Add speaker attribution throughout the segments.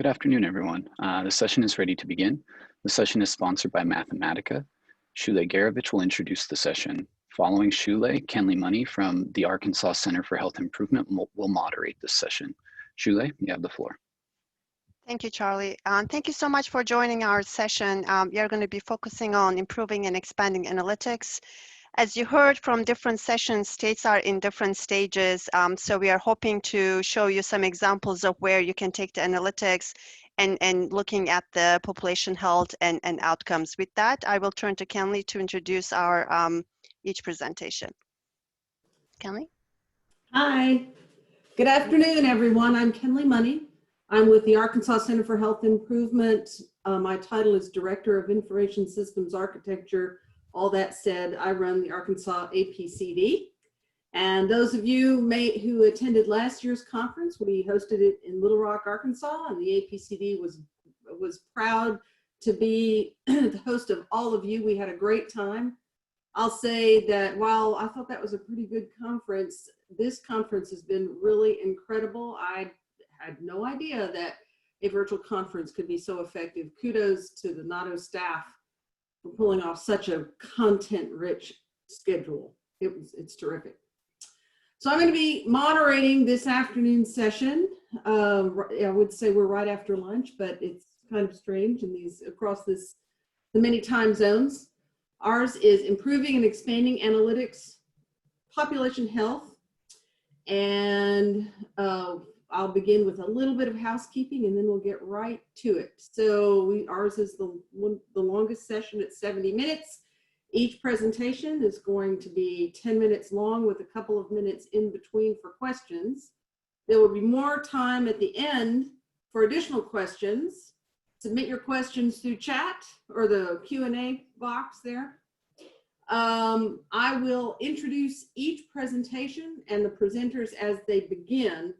Speaker 1: Good afternoon, everyone. The session is ready to begin. The session is sponsored by Mathematica. Shule Garovich will introduce the session. Following Shule, Kenley Money from the Arkansas Center for Health Improvement will moderate this session. Shule, you have the floor.
Speaker 2: Thank you, Charlie. Thank you so much for joining our session. We are going to be focusing on improving and expanding analytics. As you heard from different sessions, states are in different stages. So we are hoping to show you some examples of where you can take the analytics and looking at the population health and outcomes. With that, I will turn to Kenley to introduce our each presentation. Kenley?
Speaker 3: Hi, good afternoon, everyone. I'm Kenley Money. I'm with the Arkansas Center for Health Improvement. My title is Director of Information Systems Architecture. All that said, I run the Arkansas APCD. And those of you who attended last year's conference, we hosted it in Little Rock, Arkansas, and the APCD was proud to be the host of all of you. We had a great time. I'll say that while I thought that was a pretty good conference, this conference has been really incredible. I had no idea that a virtual conference could be so effective. Kudos to the NATO staff for pulling off such a content-rich schedule. It's terrific. So I'm going to be moderating this afternoon's session. I would say we're right after lunch, but it's kind of strange in across the many time zones. Ours is improving and expanding analytics, population health, and I'll begin with a little bit of housekeeping and then we'll get right to it. So ours is the longest session at 70 minutes. Each presentation is going to be 10 minutes long with a couple of minutes in between for questions. There will be more time at the end for additional questions. Submit your questions through chat or the Q&A box there. I will introduce each presentation and the presenters as they begin.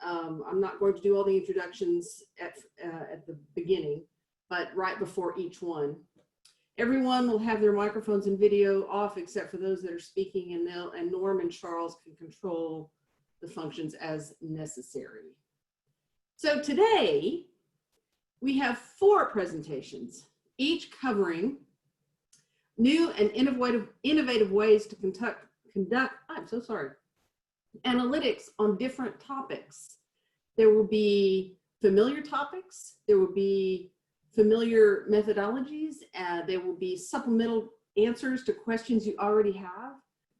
Speaker 3: I'm not going to do all the introductions at the beginning, but right before each one. Everyone will have their microphones and video off except for those that are speaking, and Norm and Charles can control the functions as necessary. So today we have 4 presentations, each covering new and innovative ways to conduct analytics on different topics. There will be familiar topics, there will be familiar methodologies, there will be supplemental answers to questions you already have,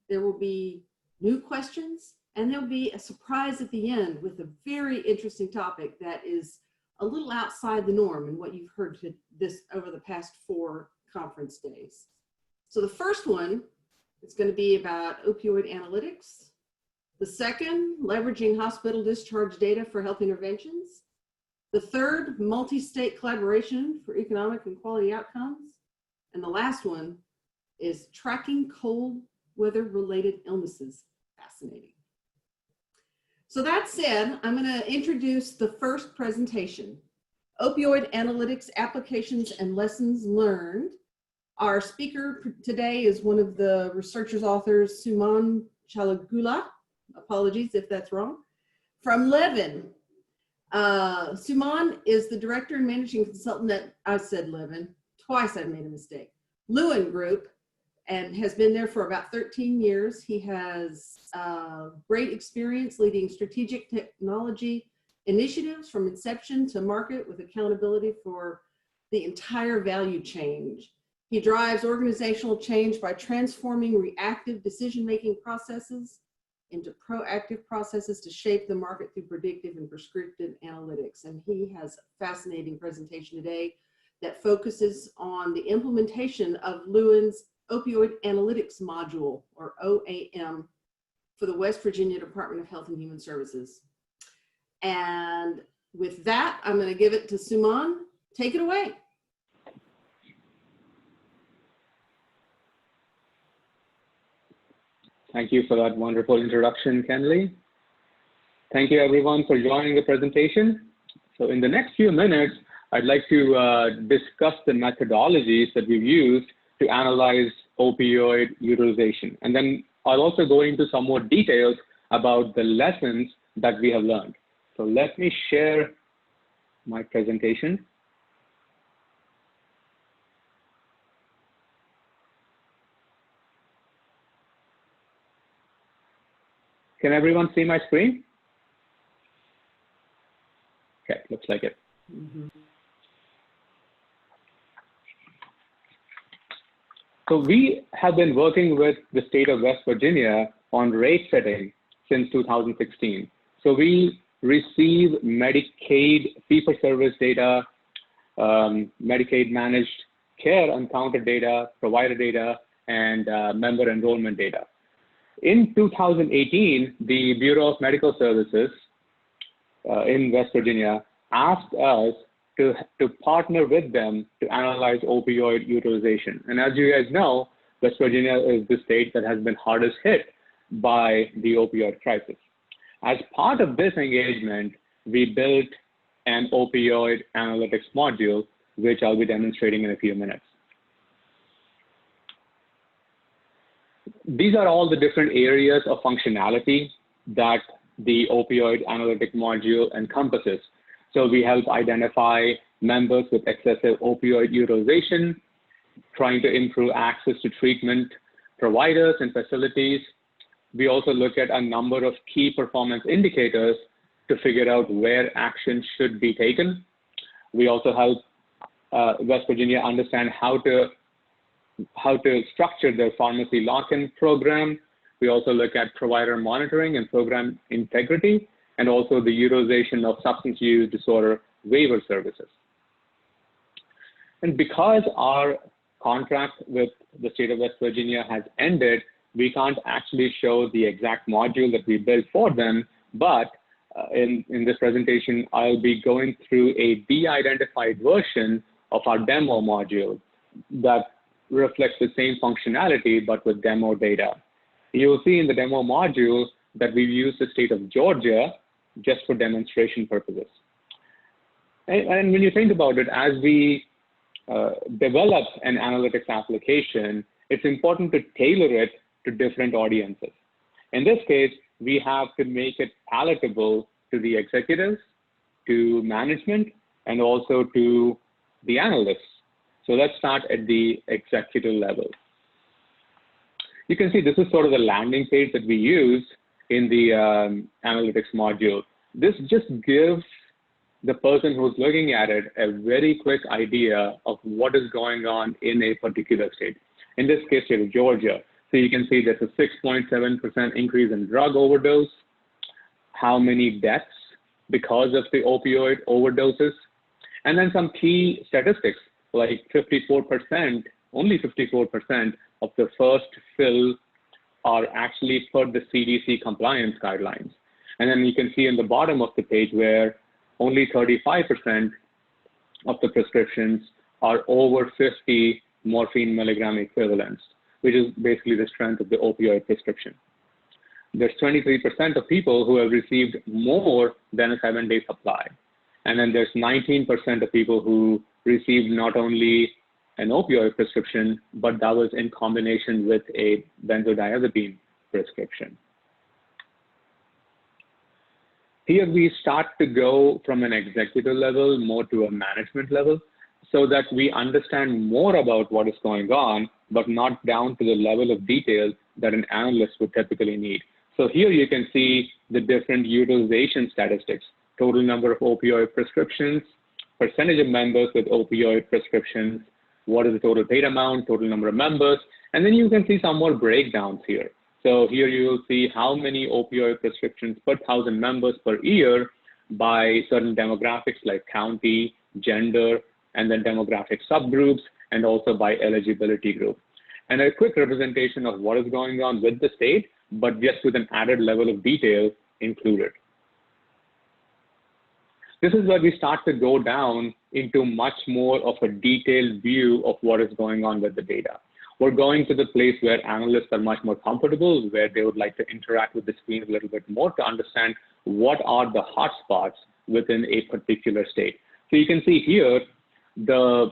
Speaker 3: there will be new questions, and there'll be a surprise at the end with a very interesting topic that is a little outside the norm in what you've heard over the past 4 conference days. So the first one is going to be about opioid analytics. The second, leveraging hospital discharge data for health interventions. The third, multi-state collaboration for economic and quality outcomes. And the last one is tracking cold weather-related illnesses. Fascinating. So that said, I'm going to introduce the first presentation, Opioid Analytics Applications and Lessons Learned. Our speaker today is one of the researchers, authors, Suman Chalagula. Apologies if that's wrong. From Levin. Suman is the director and managing consultant at, I said Levin, twice I've made a mistake, Lewin Group, and has been there for about 13 years. He has great experience leading strategic technology initiatives from inception to market with accountability for the entire value chain. He drives organizational change by transforming reactive decision-making processes into proactive processes to shape the market through predictive and prescriptive analytics. And he has a fascinating presentation today that focuses on the implementation of Lewin's Opioid Analytics Module, or OAM, for the West Virginia Department of Health and Human Services. And with that, I'm going to give it to Suman. Take it away.
Speaker 4: Thank you for that wonderful introduction, Kenley. Thank you everyone for joining the presentation. So in the next few minutes, I'd like to discuss the methodologies that we've used to analyze opioid utilization. And then I'll also go into some more details about the lessons that we have learned. So let me share my presentation. Can everyone see my screen? Okay, looks like it. So we have been working with the state of West Virginia on rate setting since 2016. So we receive Medicaid fee-for-service data, Medicaid managed care uncounted data, provider data, and member enrollment data. In 2018, the Bureau of Medical Services in West Virginia asked us to partner with them to analyze opioid utilization. And as you guys know, West Virginia is the state that has been hardest hit by the opioid crisis. As part of this engagement, we built an opioid analytics module, which I'll be demonstrating in a few minutes. These are all the different areas of functionality that the opioid analytic module encompasses. So we help identify members with excessive opioid utilization, trying to improve access to treatment providers and facilities. We also look at a number of key performance indicators to figure out where action should be taken. We also help West Virginia understand how to structure their pharmacy lock-in program. We also look at provider monitoring and program integrity, and also the utilization of substance use disorder waiver services. And because our contract with the state of West Virginia has ended, we can't actually show the exact module that we built for them, but in this presentation, I'll be going through a de-identified version of our demo module that reflects the same functionality, but with demo data. You'll see in the demo module that we've used the state of Georgia just for demonstration purposes. And when you think about it, as we develop an analytics application, it's important to tailor it to different audiences. In this case, we have to make it palatable to the executives, to management, and also to the analysts. So let's start at the executive level. You can see this is sort of the landing page that we use in the analytics module. This just gives the person who's looking at it a very quick idea of what is going on in a particular state. In this case, state of Georgia. So you can see there's a 6.7% increase in drug overdose, how many deaths because of the opioid overdoses, and then some key statistics like 54%, only 54% of the first fill are actually per the CDC compliance guidelines. And then you can see in the bottom of the page where only 35% of the prescriptions are over 50 morphine milligram equivalents, which is basically the strength of the opioid prescription. There's 23% of people who have received more than a 7-day supply. And then there's 19% of people who received not only an opioid prescription, but that was in combination with a benzodiazepine prescription. Here we start to go from an executive level more to a management level so that we understand more about what is going on, but not down to the level of detail that an analyst would typically need. So here you can see the different utilization statistics, total number of opioid prescriptions, percentage of members with opioid prescriptions, what is the total paid amount, total number of members, and then you can see some more breakdowns here. So here you will see how many opioid prescriptions per 1,000 members per year by certain demographics like county, gender, and then demographic subgroups, and also by eligibility group. And a quick representation of what is going on with the state, but just with an added level of detail included. This is where we start to go down into much more of a detailed view of what is going on with the data. We're going to the place where analysts are much more comfortable, where they would like to interact with the screen a little bit more to understand what are the hotspots within a particular state. So you can see here the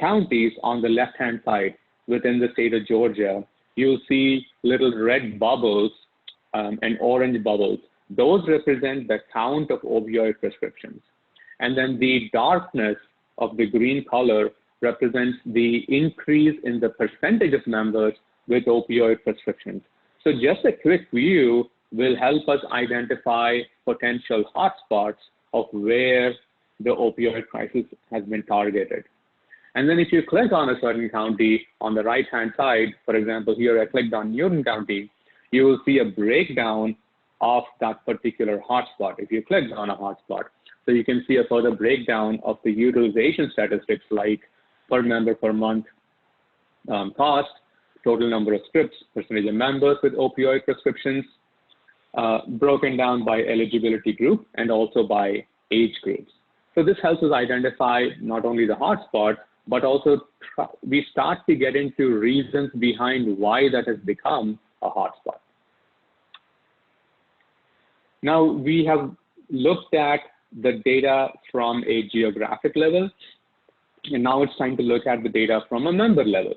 Speaker 4: counties on the left-hand side within the state of Georgia. You'll see little red bubbles and orange bubbles. those represent the count of opioid prescriptions. And then the darkness of the green color represents the increase in the percentage of members with opioid prescriptions. So just a quick view will help us identify potential hotspots of where the opioid crisis has been targeted. And then if you click on a certain county on the right-hand side, for example, here I clicked on Newton County, you will see a breakdown of that particular hotspot if you clicked on a hotspot. So you can see a further breakdown of the utilization statistics like per member per month cost, total number of scripts, percentage of members with opioid prescriptions, broken down by eligibility group and also by age groups. So this helps us identify not only the hotspots, but also we start to get into reasons behind why that has become a hotspot. Now we have looked at the data from a geographic level, and now it's time to look at the data from a member level.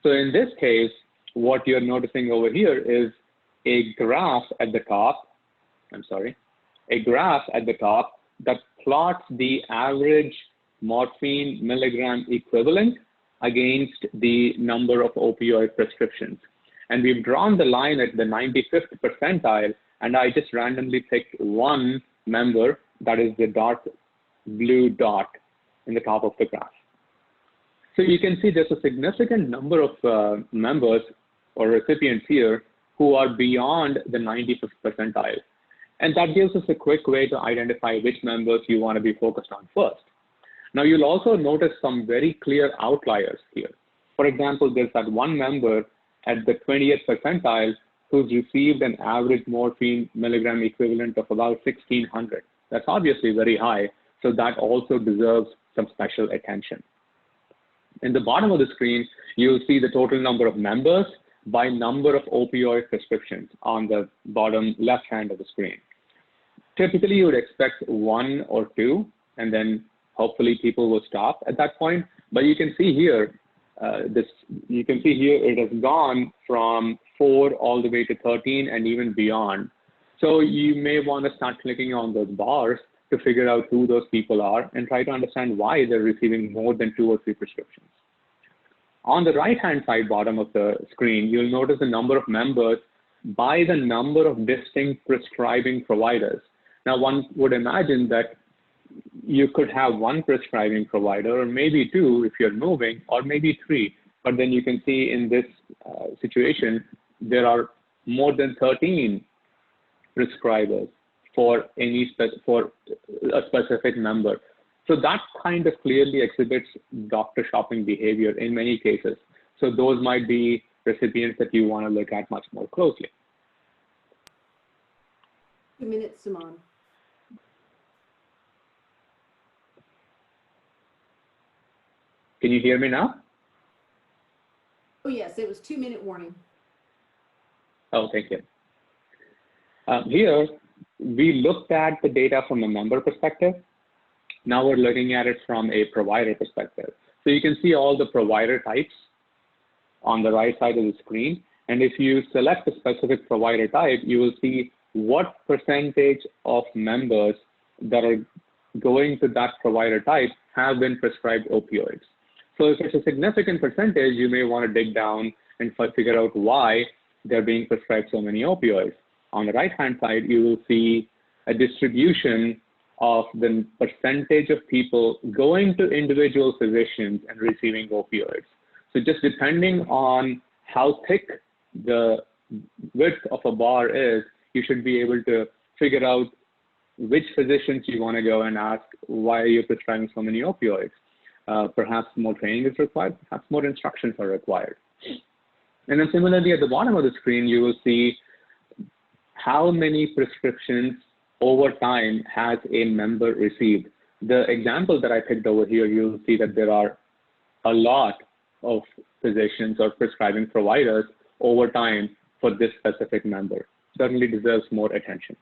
Speaker 4: So in this case, what you're noticing over here is a graph at the top, a graph at the top that plots the average morphine milligram equivalent against the number of opioid prescriptions. And we've drawn the line at the 95th percentile, and I just randomly picked one member, that is the dark blue dot in the top of the graph. So you can see there's a significant number of members or recipients here who are beyond the 95th percentile. And that gives us a quick way to identify which members you want to be focused on first. Now you'll also notice some very clear outliers here. For example, there's that one member at the 20th percentile who's received an average morphine milligram equivalent of about 1600. That's obviously very high, so that also deserves some special attention. In the bottom of the screen, you'll see the total number of members by number of opioid prescriptions on the bottom left hand of the screen. Typically, you would expect one or two, and then hopefully people will stop at that point. But you can see here, it has gone from 4 all the way to 13 and even beyond. So you may want to start clicking on those bars to figure out who those people are and try to understand why they're receiving more than 2 or 3 prescriptions. On the right-hand side bottom of the screen, you'll notice the number of members by the number of distinct prescribing providers. Now, one would imagine that you could have one prescribing provider, or maybe 2 if you're moving, or maybe 3. But then you can see in this situation, there are more than 13 prescribers for a specific member. So that kind of clearly exhibits doctor shopping behavior in many cases. So those might be recipients that you want to look at much more closely.
Speaker 3: 2 minutes, Simon.
Speaker 4: Can you hear me now?
Speaker 3: Oh yes, it was 2-minute warning.
Speaker 4: Oh, thank you. Here, we looked at the data from a member perspective. Now we're looking at it from a provider perspective. So you can see all the provider types on the right side of the screen. And if you select a specific provider type, you will see what percentage of members that are going to that provider type have been prescribed opioids. So if it's a significant percentage, you may want to dig down and figure out why they're being prescribed so many opioids. On the right-hand side, you will see a distribution of the percentage of people going to individual physicians and receiving opioids. So just depending on how thick the width of a bar is, you should be able to figure out which physicians you want to go and ask, why are you prescribing so many opioids? Perhaps more training is required, perhaps more instructions are required. And then similarly, at the bottom of the screen, you will see how many prescriptions over time has a member received. The example that I picked over here, you'll see that there are a lot of physicians or prescribing providers over time for this specific member. Certainly deserves more attention.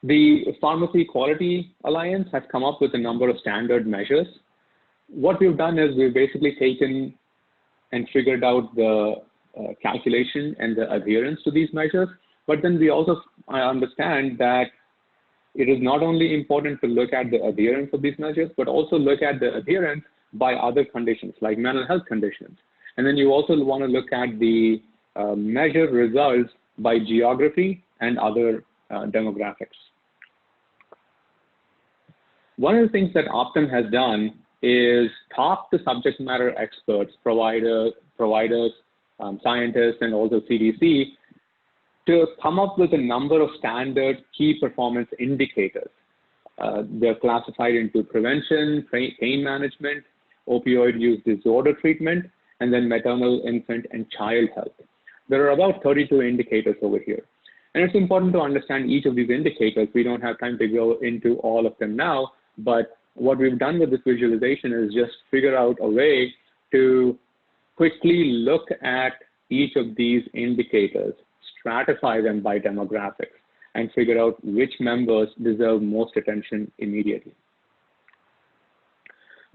Speaker 4: The Pharmacy Quality Alliance has come up with a number of standard measures. What we've done is we've basically taken and figured out the calculation and the adherence to these measures. But then we also understand that it is not only important to look at the adherence of these measures, but also look at the adherence by other conditions like mental health conditions. And then you also want to look at the measure results by geography and other demographics. One of the things that Optum has done is talk to subject matter experts, providers, scientists, and also CDC to come up with a number of standard key performance indicators. They're classified into prevention, pain management, opioid use disorder treatment, and then maternal, infant, and child health. There are about 32 indicators over here. And it's important to understand each of these indicators. We don't have time to go into all of them now, but what we've done with this visualization is just figure out a way to quickly look at each of these indicators, stratify them by demographics, and figure out which members deserve most attention immediately.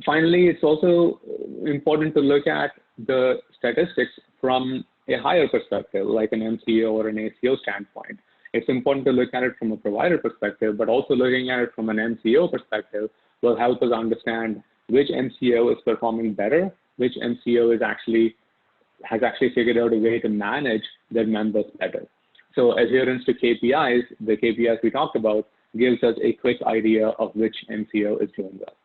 Speaker 4: Finally, it's also important to look at the statistics from a higher perspective, like an MCO or an ACO standpoint. It's important to look at it from a provider perspective, but also looking at it from an MCO perspective will help us understand which MCO is performing better, which MCO has actually figured out a way to manage their members better. So adherence to KPIs, the KPIs we talked about, gives us a quick idea of which MCO is doing well.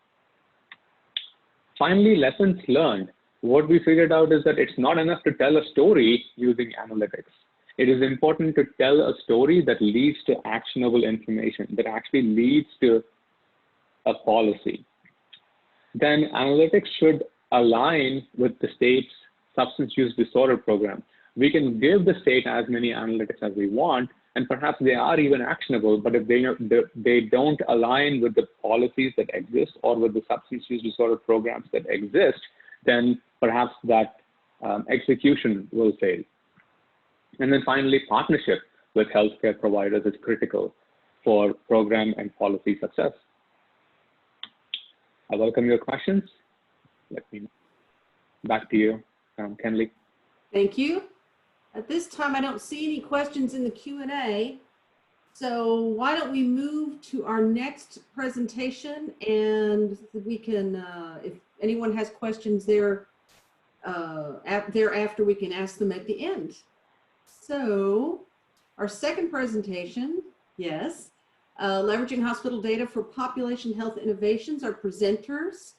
Speaker 4: Finally, lessons learned. What we figured out is that it's not enough to tell a story using analytics. It is important to tell a story that leads to actionable information, that actually leads to a policy. Then analytics should align with the state's substance use disorder program. We can give the state as many analytics as we want, and perhaps they are even actionable, but if they don't align with the policies that exist or with the substance use disorder programs that exist, then perhaps that execution will fail. And then finally, partnership with healthcare providers is critical for program and policy success. I welcome your questions. Let me know. Back to you, Kenley.
Speaker 3: Thank you. At this time, I don't see any questions in the Q&A. So why don't we move to our next presentation, and we can, if anyone has questions thereafter, we can ask them at the end. So our second presentation, yes, leveraging hospital data for population health innovations. Our presenters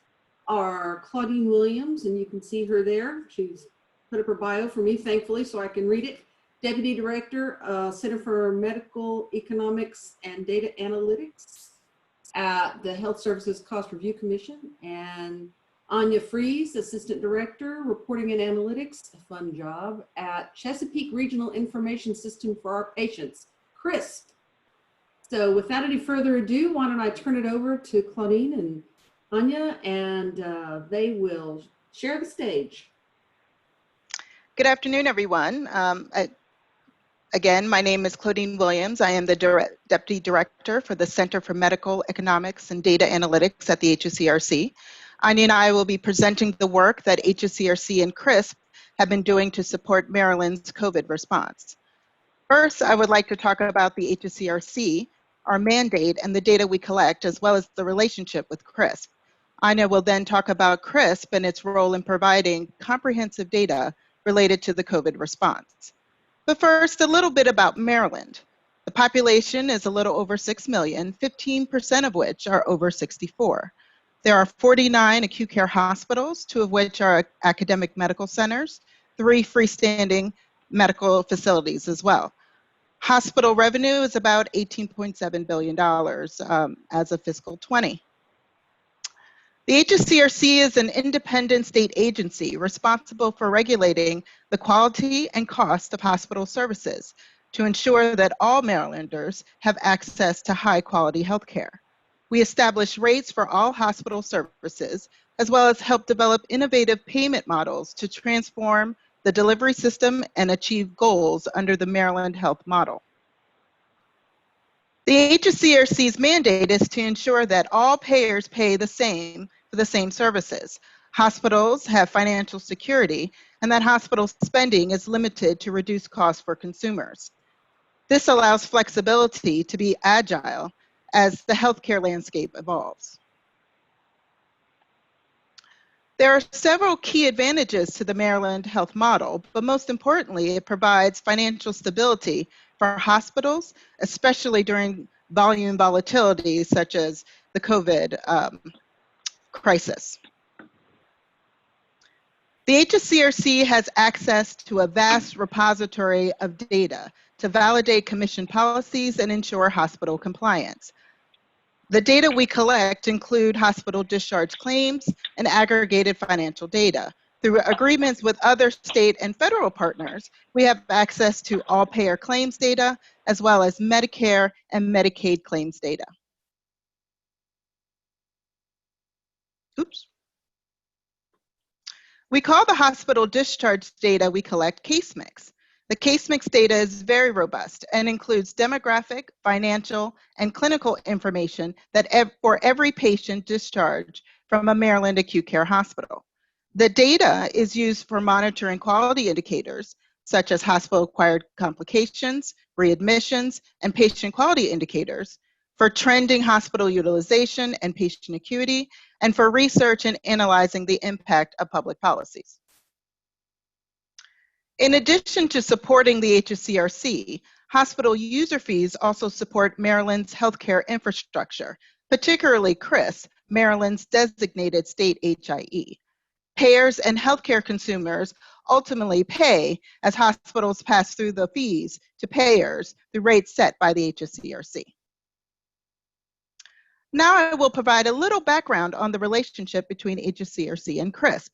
Speaker 3: are Claudine Williams, and you can see her there. She's put up her bio for me, thankfully, so I can read it. Deputy Director, Center for Medical Economics and Data Analytics at the Health Services Cost Review Commission. And Anya Fries, Assistant Director, Reporting and Analytics, a fun job, at Chesapeake Regional Information System for Our Patients, CRISP. So without any further ado, why don't I turn it over to Claudine and Anya, and they will share the stage.
Speaker 5: Good afternoon, everyone. Again, my name is Claudine Williams. I am the Deputy Director for the Center for Medical Economics and Data Analytics at the HSCRC. Anya and I will be presenting the work that HSCRC and CRISP have been doing to support Maryland's COVID response. First, I would like to talk about the HSCRC, our mandate, and the data we collect, as well as the relationship with CRISP. Anya will then talk about CRISP and its role in providing comprehensive data related to the COVID response. But first, a little bit about Maryland. The population is a little over 6 million, 15% of which are over 64. There are 49 acute care hospitals, 2 of which are academic medical centers, 3 freestanding medical facilities as well. Hospital revenue is about $18.7 billion as of fiscal 20. The HSCRC is an independent state agency responsible for regulating the quality and cost of hospital services to ensure that all Marylanders have access to high quality health care. We establish rates for all hospital services, as well as help develop innovative payment models to transform the delivery system and achieve goals under the Maryland Health Model. The HSCRC's mandate is to ensure that all payers pay the same for the same services. Hospitals have financial security, and that hospital spending is limited to reduce costs for consumers. This allows flexibility to be agile as the healthcare landscape evolves. There are several key advantages to the Maryland health model, but most importantly, it provides financial stability for hospitals, especially during volume volatility such as the COVID crisis. The HSCRC has access to a vast repository of data to validate commission policies and ensure hospital compliance. The data we collect include hospital discharge claims and aggregated financial data. Through agreements with other state and federal partners, we have access to all payer claims data, as well as Medicare and Medicaid claims data. Oops. We call the hospital discharge data we collect case mix. The case mix data is very robust and includes demographic, financial, and clinical information that for every patient discharged from a Maryland acute care hospital. The data is used for monitoring quality indicators such as hospital-acquired complications, readmissions, and patient quality indicators, for trending hospital utilization and patient acuity, and for research and analyzing the impact of public policies. In addition to supporting the HSCRC, hospital user fees also support Maryland's healthcare infrastructure, particularly CHRIS, Maryland's designated state HIE. Payers and healthcare consumers ultimately pay as hospitals pass through the fees to payers through rates set by the HSCRC. Now I will provide a little background on the relationship between HSCRC and CRISP.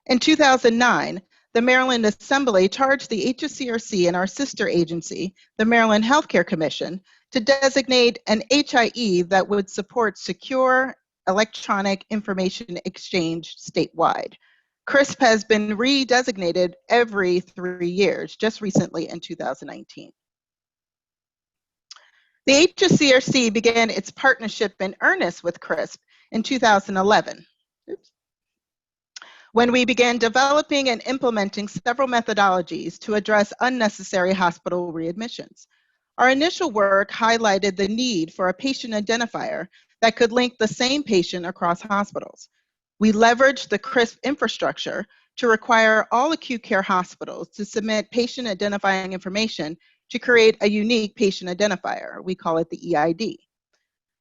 Speaker 5: In 2009, the Maryland Assembly charged the HSCRC and our sister agency, the Maryland Healthcare Commission, to designate an HIE that would support secure electronic information exchange statewide. CRISP has been redesignated every 3 years, just recently in 2019. The HSCRC began its partnership in earnest with CRISP in 2011. Oops. When we began developing and implementing several methodologies to address unnecessary hospital readmissions. Our initial work highlighted the need for a patient identifier that could link the same patient across hospitals. We leveraged the CRISP infrastructure to require all acute care hospitals to submit patient identifying information to create a unique patient identifier. We call it the EID.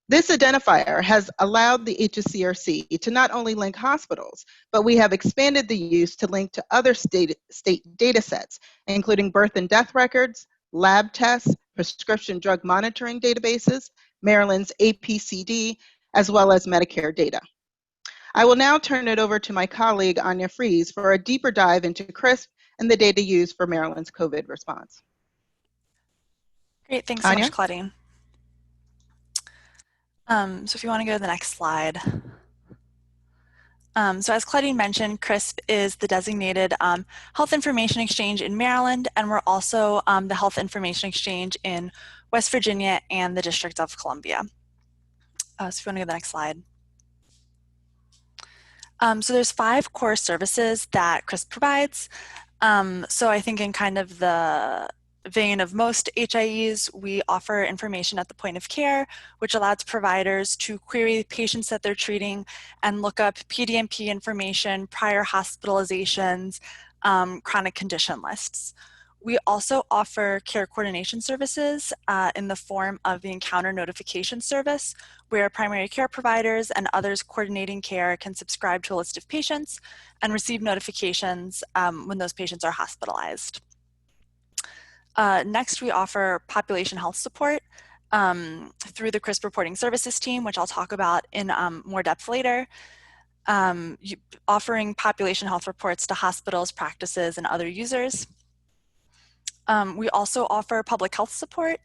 Speaker 5: This identifier has allowed the HSCRC to not only link hospitals, but we have expanded the use to link to other state data sets, including birth and death records, lab tests, prescription drug monitoring databases, Maryland's APCD, as well as Medicare data. I will now turn it over to my colleague, Anya Fries, for a deeper dive into CRISP and the data used for Maryland's COVID response.
Speaker 6: Great, thanks so
Speaker 5: Anya?
Speaker 6: much, Claudine. So if you want to go to the next slide. So as Claudine mentioned, CRISP is the designated health information exchange in Maryland, and we're also the health information exchange in West Virginia and the District of Columbia. So if you want to go to the next slide. So there's 5 core services that CRISP provides. So I think in kind of the vein of most HIEs, we offer information at the point of care, which allows providers to query patients that they're treating and look up PDMP information, prior hospitalizations, chronic condition lists. We also offer care coordination services in the form of the Encounter Notification Service, where primary care providers and others coordinating care can subscribe to a list of patients and receive notifications when those patients are hospitalized. Next, we offer population health support through the CRISP reporting services team, which I'll talk about in more depth later, offering population health reports to hospitals, practices, and other users. We also offer public health support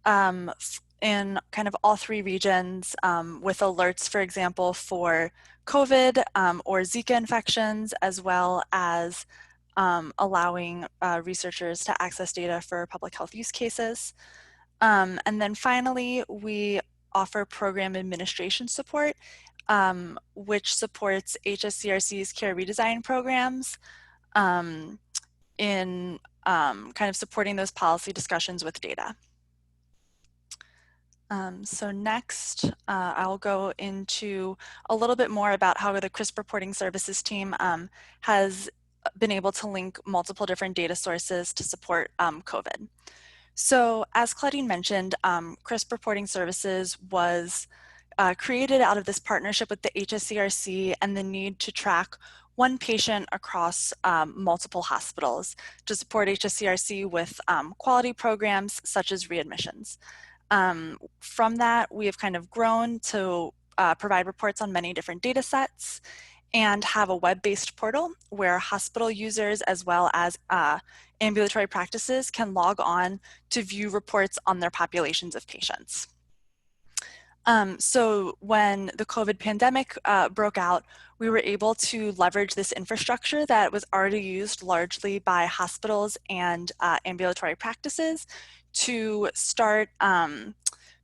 Speaker 6: in kind of all 3 regions with alerts, for example, for COVID or Zika infections, as well as allowing researchers to access data for public health use cases. And then finally, we offer program administration support, which supports HSCRC's care redesign programs in kind of supporting those policy discussions with data. So next, I'll go into a little bit more about how the CRISP reporting services team has been able to link multiple different data sources to support COVID. So as Claudine mentioned, CRISP reporting services was created out of this partnership with the HSCRC and the need to track one patient across multiple hospitals to support HSCRC with quality programs such as readmissions. From that, we have kind of grown to provide reports on many different data sets and have a web-based portal where hospital users as well as ambulatory practices can log on to view reports on their populations of patients. So when the COVID pandemic broke out, we were able to leverage this infrastructure that was already used largely by hospitals and ambulatory practices to start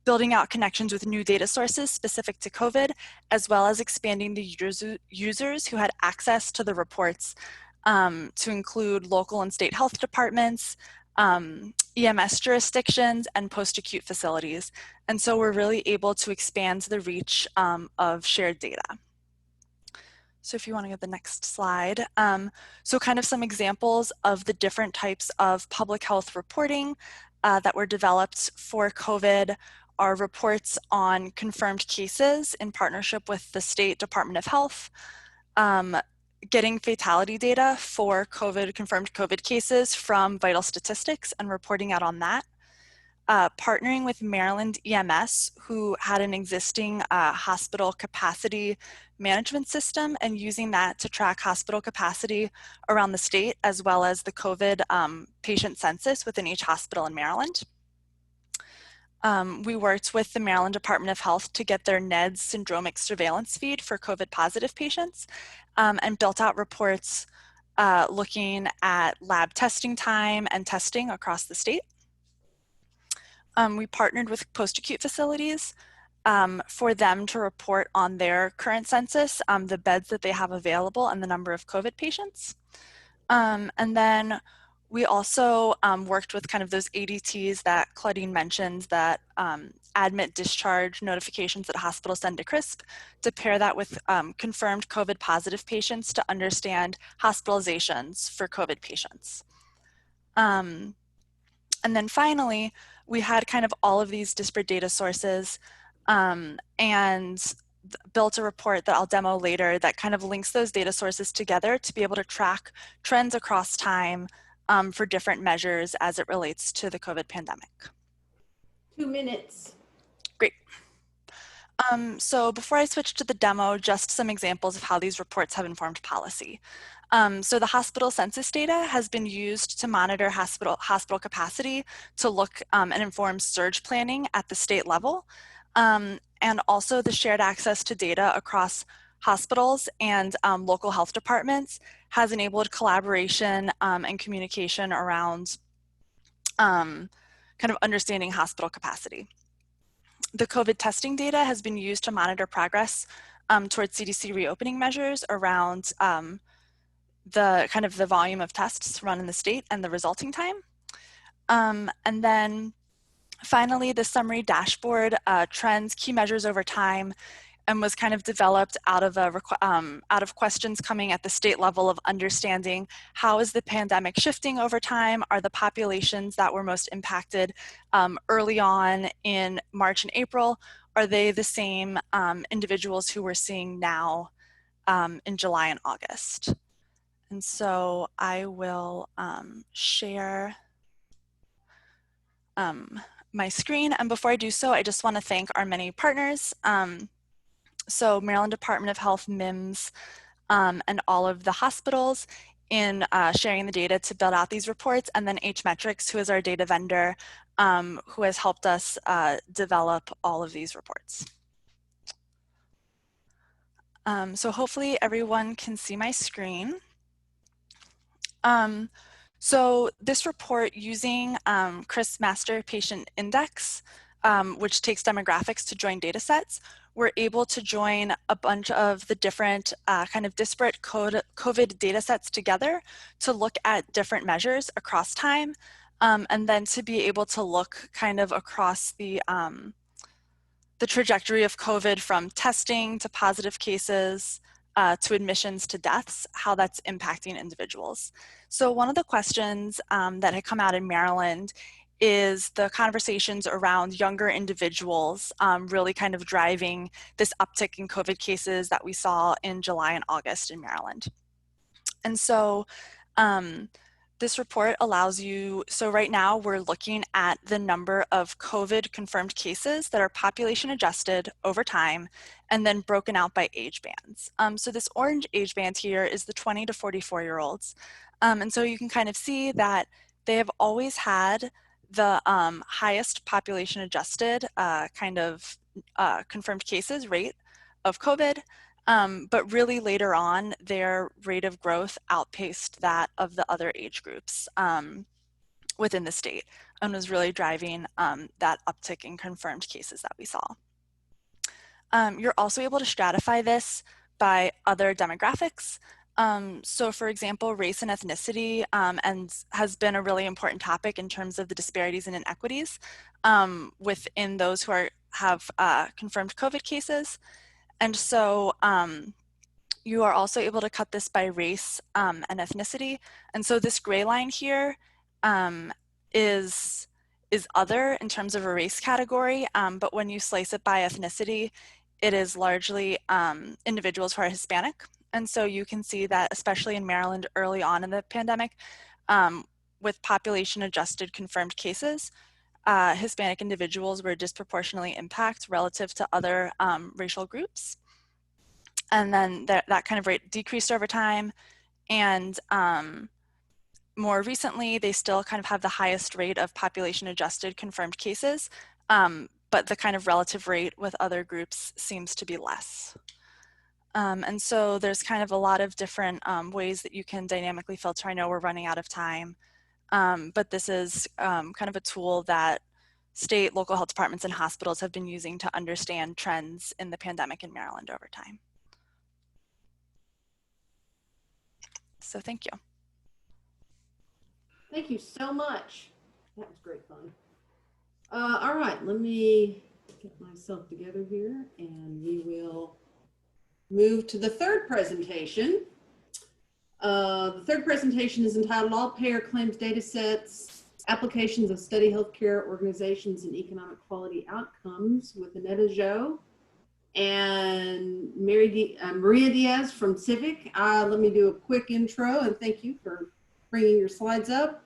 Speaker 6: building out connections with new data sources specific to COVID, as well as expanding the users who had access to the reports to include local and state health departments, EMS jurisdictions, and post-acute facilities. And so we're really able to expand the reach of shared data. So if you want to get the next slide. So kind of some examples of the different types of public health reporting that were developed for COVID are reports on confirmed cases in partnership with the State Department of Health, getting fatality data for confirmed COVID cases from Vital Statistics and reporting out on that, partnering with Maryland EMS, who had an existing hospital capacity management system, and using that to track hospital capacity around the state, as well as the COVID patient census within each hospital in Maryland. We worked with the Maryland Department of Health to get their NEDS syndromic surveillance feed for COVID positive patients and built out reports looking at lab testing time and testing across the state. We partnered with post-acute facilities for them to report on their current census, the beds that they have available and the number of COVID patients. And then we also worked with kind of those ADTs that Claudine mentioned, that admit discharge notifications that hospitals send to CRISP, to pair that with confirmed COVID positive patients to understand hospitalizations for COVID patients. And then finally, we had kind of all of these disparate data sources and built a report that I'll demo later that kind of links those data sources together to be able to track trends across time for different measures as it relates to the COVID pandemic.
Speaker 3: 2 minutes.
Speaker 6: Great. So before I switch to the demo, just some examples of how these reports have informed policy. So the hospital census data has been used to monitor hospital capacity to look and inform surge planning at the state level. And also the shared access to data across hospitals and local health departments has enabled collaboration and communication around kind of understanding hospital capacity. The COVID testing data has been used to monitor progress towards CDC reopening measures around the kind of the volume of tests run in the state and the resulting time. And then finally, the summary dashboard trends key measures over time, and was kind of developed out of questions coming at the state level of understanding how is the pandemic shifting over time? Are the populations that were most impacted early on in March and April, are they the same individuals who we're seeing now in July and August? And so I will share my screen. And before I do so, I just want to thank our many partners. So Maryland Department of Health, MIMS, and all of the hospitals in sharing the data to build out these reports, and then H-Metrics, who is our data vendor, who has helped us develop all of these reports. So hopefully everyone can see my screen. So this report using CRISP Master Patient Index, which takes demographics to join data sets, we're able to join a bunch of the different kind of disparate COVID data sets together to look at different measures across time, and then to be able to look kind of across the the trajectory of COVID from testing to positive cases to admissions to deaths, how that's impacting individuals. So one of the questions that had come out in Maryland is the conversations around younger individuals really kind of driving this uptick in COVID cases that we saw in July and August in Maryland. And so this report allows you, so right now we're looking at the number of COVID confirmed cases that are population adjusted over time and then broken out by age bands. So this orange age band here is the 20 to 44-year-olds. And so you can kind of see that they have always had the highest population adjusted confirmed cases rate of COVID. But really later on, their rate of growth outpaced that of the other age groups within the state and was really driving that uptick in confirmed cases that we saw. You're also able to stratify this by other demographics. So for example, race and ethnicity has been a really important topic in terms of the disparities and inequities within those who have confirmed COVID cases. And so you are also able to cut this by race and ethnicity. And so this gray line here is other in terms of a race category, but when you slice it by ethnicity, it is largely individuals who are Hispanic. And so you can see that, especially in Maryland early on in the pandemic, with population adjusted confirmed cases, Hispanic individuals were disproportionately impacted relative to other racial groups. And then that kind of rate decreased over time. And more recently, they still kind of have the highest rate of population adjusted confirmed cases, but the kind of relative rate with other groups seems to be less. And so there's kind of a lot of different ways that you can dynamically filter. I know we're running out of time. But this is kind of a tool that state, local health departments, and hospitals have been using to understand trends in the pandemic in Maryland over time. So thank you.
Speaker 3: Thank you so much. That was great fun. All right, let me get myself together here and we will move to the third presentation. The third presentation is entitled All Payer Claims Datasets, Applications of Study Healthcare Organizations and Economic Quality Outcomes with Annetta Zhou and Maria Diaz from Civic. Let me do a quick intro and thank you for bringing your slides up.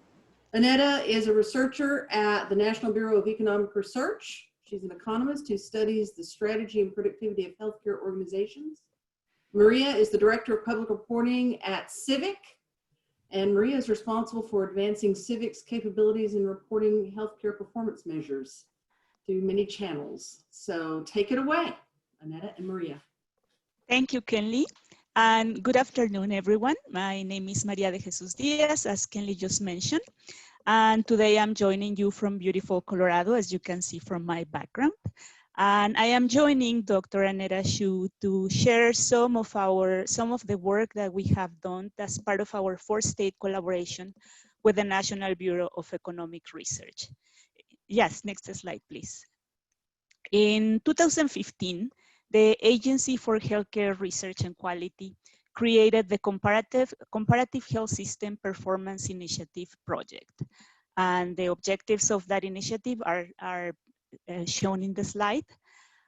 Speaker 3: Annetta is a researcher at the National Bureau of Economic Research. She's an economist who studies the strategy and productivity of healthcare organizations. Maria is the Director of Public Reporting at Civic, and Maria is responsible for advancing Civic's capabilities in reporting healthcare performance measures through many channels. So take it away, Annetta and Maria.
Speaker 7: Thank you, Kenley, and good afternoon, everyone. My name is Maria de Jesus Diaz, as Kenley just mentioned, and today I'm joining you from beautiful Colorado, as you can see from my background. And I am joining Dr. Annetta Zhou to share some of the work that we have done as part of our 4-state collaboration with the National Bureau of Economic Research. Yes, next slide, please. In 2015, the Agency for Healthcare Research and Quality created the Comparative Health System Performance Initiative project. And the objectives of that initiative are shown in the slide.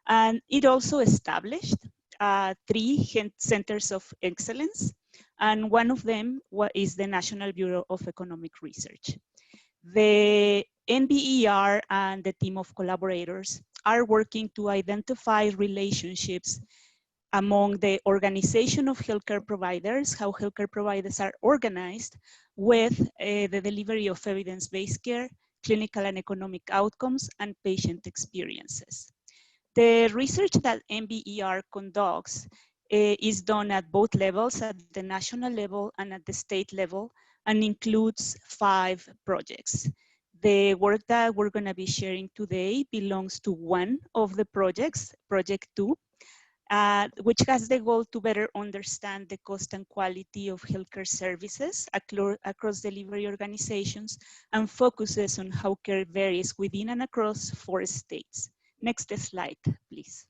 Speaker 7: And it also established 3 centers of excellence. And one of them is the National Bureau of Economic Research. The NBER and the team of collaborators are working to identify relationships among the organization of healthcare providers, how healthcare providers are organized with the delivery of evidence-based care, clinical and economic outcomes, and patient experiences. The research that NBER conducts is done at both levels, at the national level and at the state level, and includes 5 projects. The work that we're going to be sharing today belongs to one of the projects, Project 2, which has the goal to better understand the cost and quality of healthcare services across delivery organizations and focuses on how care varies within and across 4 states, Next slide, please.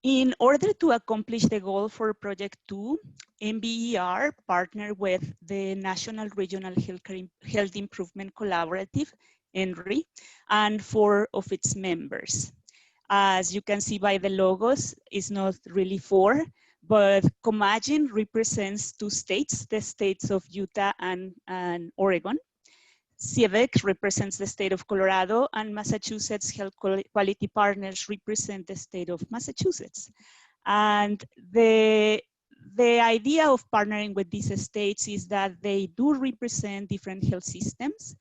Speaker 7: In order to accomplish the goal for Project 2, MBER partnered with the National Regional Health Improvement Collaborative, ENRI, and 4 of its members. As you can see by the logos, it's not really 4, but Comagin represents 2 states, the states of Utah and Oregon. CIEVEC represents the state of Colorado, and Massachusetts Health Quality Partners represent the state of Massachusetts. And the idea of partnering with these states is that they do represent different health systems,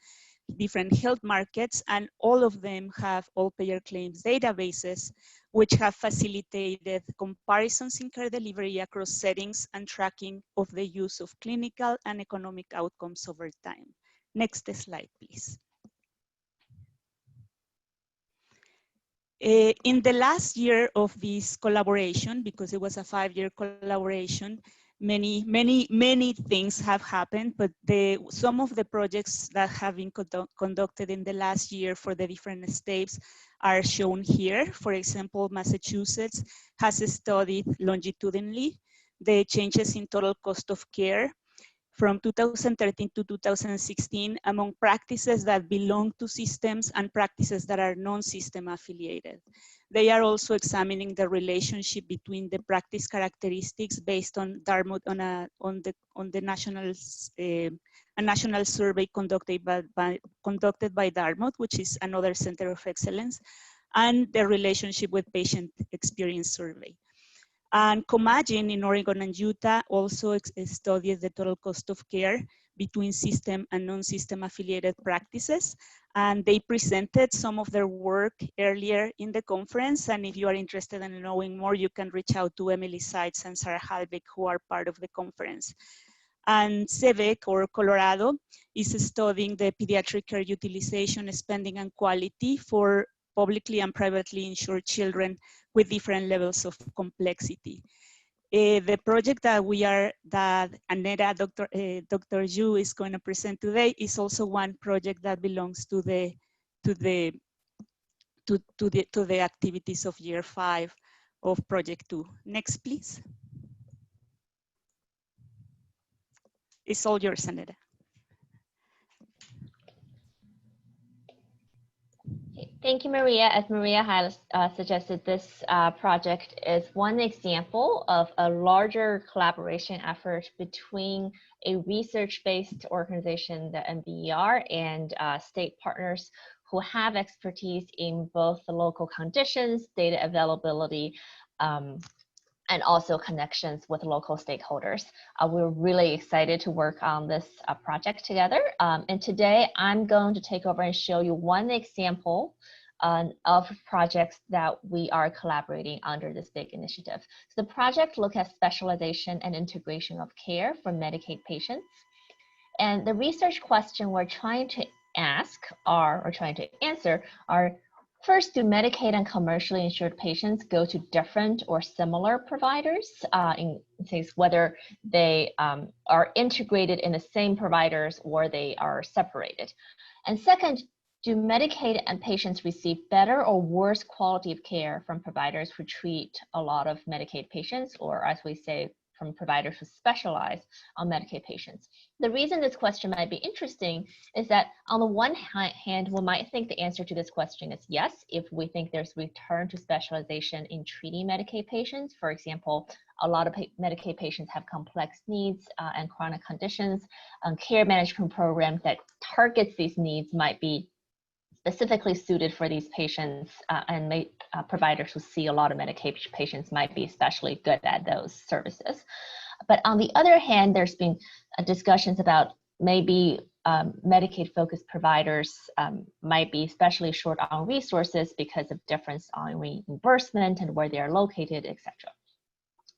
Speaker 7: different health markets, and all of them have all payer claims databases, which have facilitated comparisons in care delivery across settings and tracking of the use of clinical and economic outcomes over time. Next slide, please. In the last year of this collaboration, because it was a 5-year collaboration, many things have happened, but some of the projects that have been conducted in the last year for the different states are shown here. For example, Massachusetts has studied longitudinally the changes in total cost of care from 2013 to 2016 among practices that belong to systems and practices that are non-system affiliated. They are also examining the relationship between the practice characteristics based on Dartmouth on the national survey conducted by Dartmouth, which is another center of excellence, and the relationship with patient experience survey. And Comagin in Oregon and Utah also studied the total cost of care between system and non-system affiliated practices. And they presented some of their work earlier in the conference. And if you are interested in knowing more, you can reach out to Emily Seitz and Sarah Halbeck, who are part of the conference. And CIEVEC, or Colorado, is studying the pediatric care utilization, spending, and quality for publicly and privately insured children with different levels of complexity. The project that Aneta, Dr. Yu is going to present today is also one project that belongs to the activities of year 5 of Project 2. Next, please. It's all yours, Aneta.
Speaker 8: Thank you, Maria. As Maria has suggested, this project is one example of a larger collaboration effort between a research-based organization, the MBER, and state partners who have expertise in both the local conditions, data availability, and also connections with local stakeholders. We're really excited to work on this project together. And today I'm going to take over and show you one example of projects that we are collaborating under this big initiative. So the project looks at specialization and integration of care for Medicaid patients. And the research question we're trying to ask or trying to answer are, first, do Medicaid and commercially insured patients go to different or similar providers, in case whether they are integrated in the same providers or they are separated? And second, do Medicaid and patients receive better or worse quality of care from providers who treat a lot of Medicaid patients, or as we say, from providers who specialize on Medicaid patients? The reason this question might be interesting is that on the one hand, we might think the answer to this question is yes, if we think there's return to specialization in treating Medicaid patients. For example, a lot of Medicaid patients have complex needs and chronic conditions. Care management programs that targets these needs might be specifically suited for these patients, and providers who see a lot of Medicaid patients might be especially good at those services. But on the other hand, there's been discussions about maybe Medicaid-focused providers might be especially short on resources because of difference on reimbursement and where they are located, etc.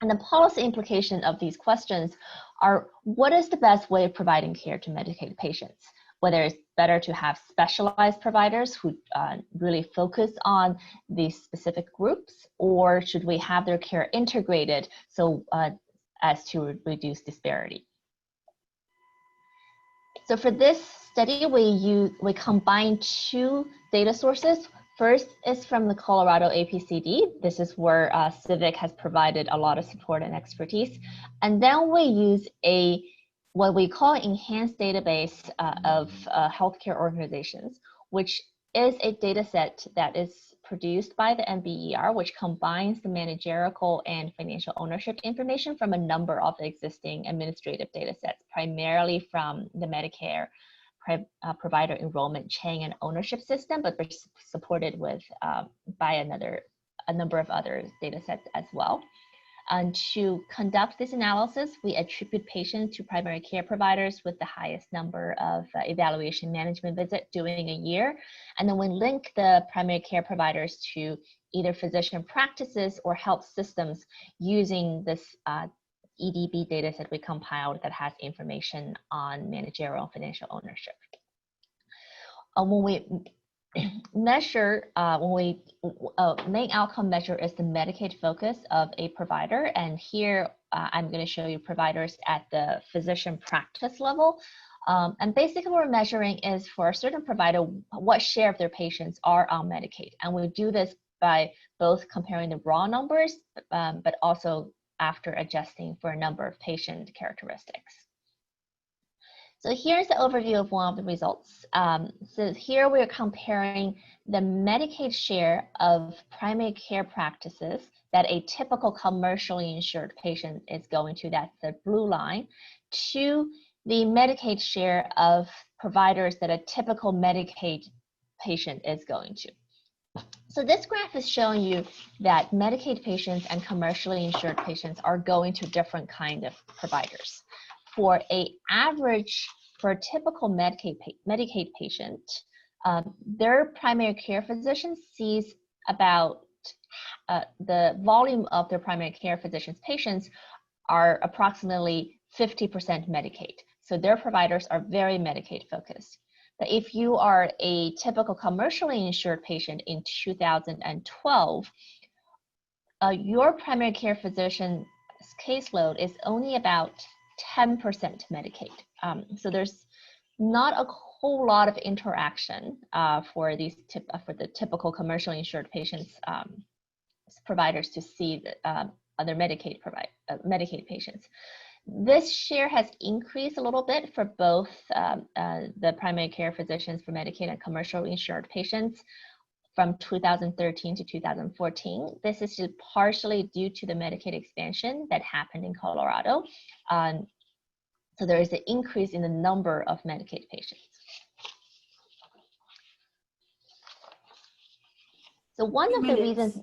Speaker 8: And the policy implication of these questions are, what is the best way of providing care to Medicaid patients? Whether it's better to have specialized providers who really focus on these specific groups, or should we have their care integrated so as to reduce disparity? So for this study, we combined two data sources. First is from the Colorado APCD. This is where Civic has provided a lot of support and expertise. And then we use what we call enhanced database of healthcare organizations, which is a data set that is produced by the NBER, which combines the managerial and financial ownership information from a number of existing administrative data sets, primarily from the Medicare provider enrollment chain and ownership system, but they're supported with by a number of other data sets as well. And to conduct this analysis, we attribute patients to primary care providers with the highest number of evaluation management visits during a year. And then we link the primary care providers to either physician practices or health systems using this EDB data set we compiled that has information on managerial and financial ownership. When we measure, main outcome measure is the Medicaid focus of a provider. And here I'm going to show you providers at the physician practice level. And basically what we're measuring is for a certain provider, what share of their patients are on Medicaid. And we do this by both comparing the raw numbers, but also after adjusting for a number of patient characteristics. So here's the overview of one of the results. So here we're comparing the Medicaid share of primary care practices that a typical commercially insured patient is going to, that's the blue line, to the Medicaid share of providers that a typical Medicaid patient is going to. So this graph is showing you that Medicaid patients and commercially insured patients are going to different kind of providers. For a typical Medicaid patient, their primary care physician sees about the volume of their primary care physician's patients are approximately 50% Medicaid. So their providers are very Medicaid focused. But if you are a typical commercially insured patient in 2012, your primary care physician's caseload is only about 10% Medicaid. So there's not a whole lot of interaction for the typical commercially insured patients providers to see other Medicaid patients. This share has increased a little bit for both the primary care physicians for Medicaid and commercially insured patients from 2013 to 2014. This is just partially due to the Medicaid expansion that happened in Colorado. So there is an increase in the number of Medicaid patients. So one of the reasons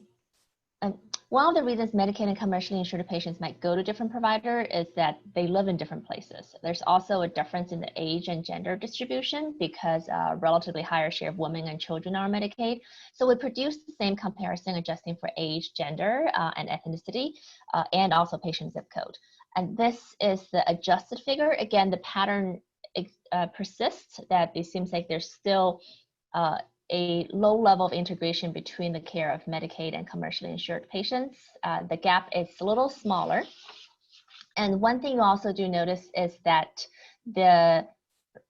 Speaker 8: Medicaid and commercially insured patients might go to different providers is that they live in different places. There's also a difference in the age and gender distribution because a relatively higher share of women and children are on Medicaid. So we produce the same comparison adjusting for age, gender, and ethnicity, and also patient zip code. And this is the adjusted figure. Again, the pattern persists, that it seems like there's still a low level of integration between the care of Medicaid and commercially insured patients. The gap is a little smaller. And one thing you also do notice is that the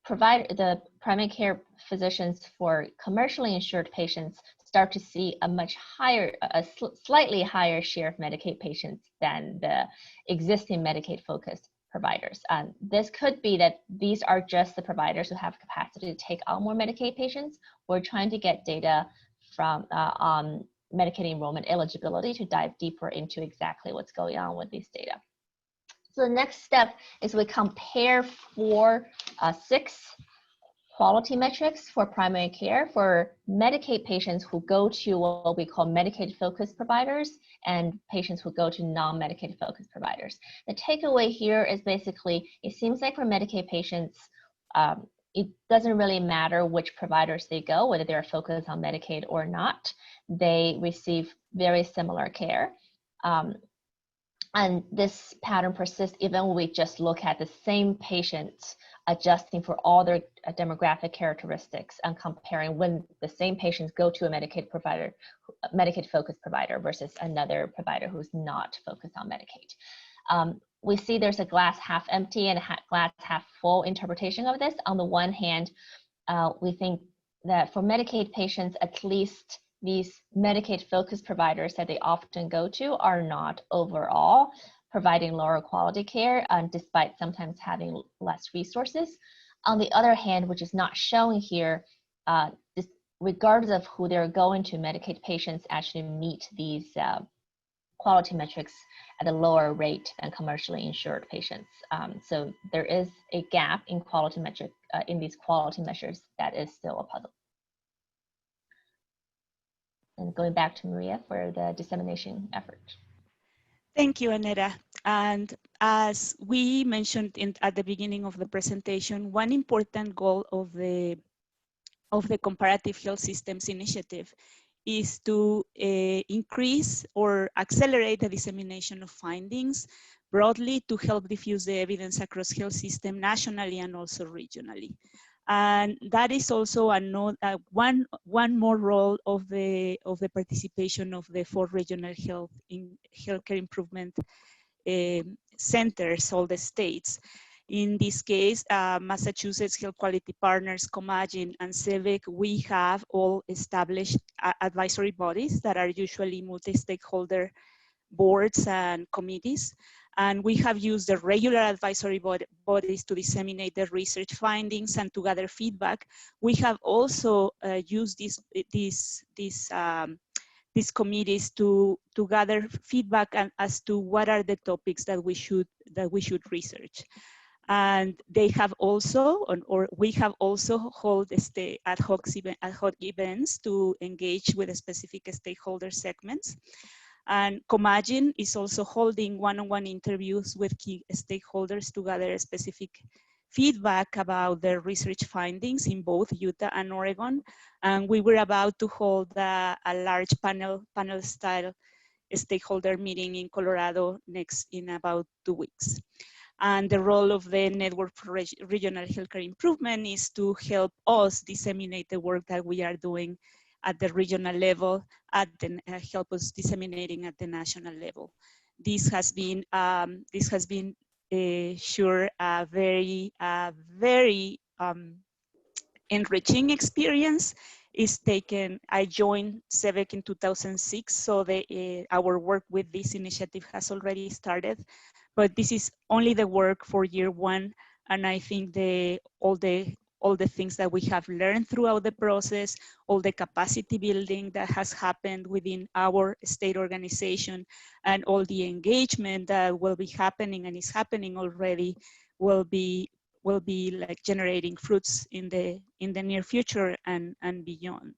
Speaker 8: primary care physicians for commercially insured patients start to see a slightly higher share of Medicaid patients than the existing Medicaid focused providers. This could be that these are just the providers who have capacity to take on more Medicaid patients. We're trying to get data from on Medicaid enrollment eligibility to dive deeper into exactly what's going on with these data. So the next step is we compare 6 quality metrics for primary care for Medicaid patients who go to what we call Medicaid focused providers and patients who go to non-Medicaid focused providers. The takeaway here is basically, it seems like for Medicaid patients, it doesn't really matter which providers they go, whether they're focused on Medicaid or not. They receive very similar care. And this pattern persists even when we just look at the same patients, adjusting for all their demographic characteristics and comparing when the same patients go to a Medicaid provider, Medicaid focused provider versus another provider who's not focused on Medicaid. we see there's a glass half empty and a glass half full interpretation of this. On the one hand, we think that for Medicaid patients, at least these Medicaid-focused providers that they often go to are not overall providing lower quality care, despite sometimes having less resources. On the other hand, which is not showing here, regardless of who they're going to, Medicaid patients actually meet these quality metrics at a lower rate than commercially insured patients. So there is a gap in quality metric in these quality measures that is still a puzzle. And going back to Maria for the dissemination effort.
Speaker 7: Thank you, Aneta. And as we mentioned at the beginning of the presentation, one important goal of the Comparative Health Systems Initiative is to increase or accelerate the dissemination of findings broadly to help diffuse the evidence across health system nationally and also regionally. And that is also one more role of the participation of the 4 regional healthcare improvement centers, all the states. In this case, Massachusetts Health Quality Partners, Comagin, and CEVIC, we have all established advisory bodies that are usually multi-stakeholder boards and committees. And we have used the regular advisory bodies to disseminate the research findings and to gather feedback. We have also used these committees to gather feedback as to what are the topics that we should research. And they have also, or we have also held ad hoc events to engage with the specific stakeholder segments. And Comagin is also holding one-on-one interviews with key stakeholders to gather specific feedback about their research findings in both Utah and Oregon. And we were about to hold a large panel-style stakeholder meeting in Colorado in about 2 weeks. And the role of the Network for Regional Healthcare Improvement is to help us disseminate the work that we are doing at the regional level, help us disseminating at the national level. This has been sure a very enriching experience. I joined CEVIC in 2006, so our work with this initiative has already started. But this is only the work for year 1, and I think all the things that we have learned throughout the process, all the capacity building that has happened within our state organization, and all the engagement that will be happening and is happening already will be like generating fruits in the near future and beyond.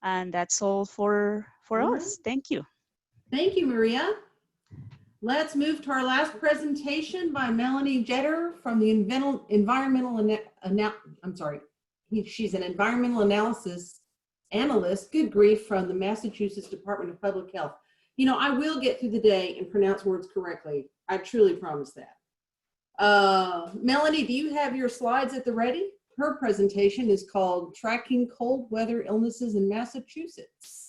Speaker 7: And that's all for us. Thank you.
Speaker 3: Thank you, Maria. Let's move to our last presentation by Melanie Jetter from the she's an environmental analysis analyst, good grief, from the Massachusetts Department of Public Health. You know, I will get through the day and pronounce words correctly. I truly promise that. Melanie, do you have your slides at the ready? Her presentation is called Tracking Cold Weather Illnesses in Massachusetts.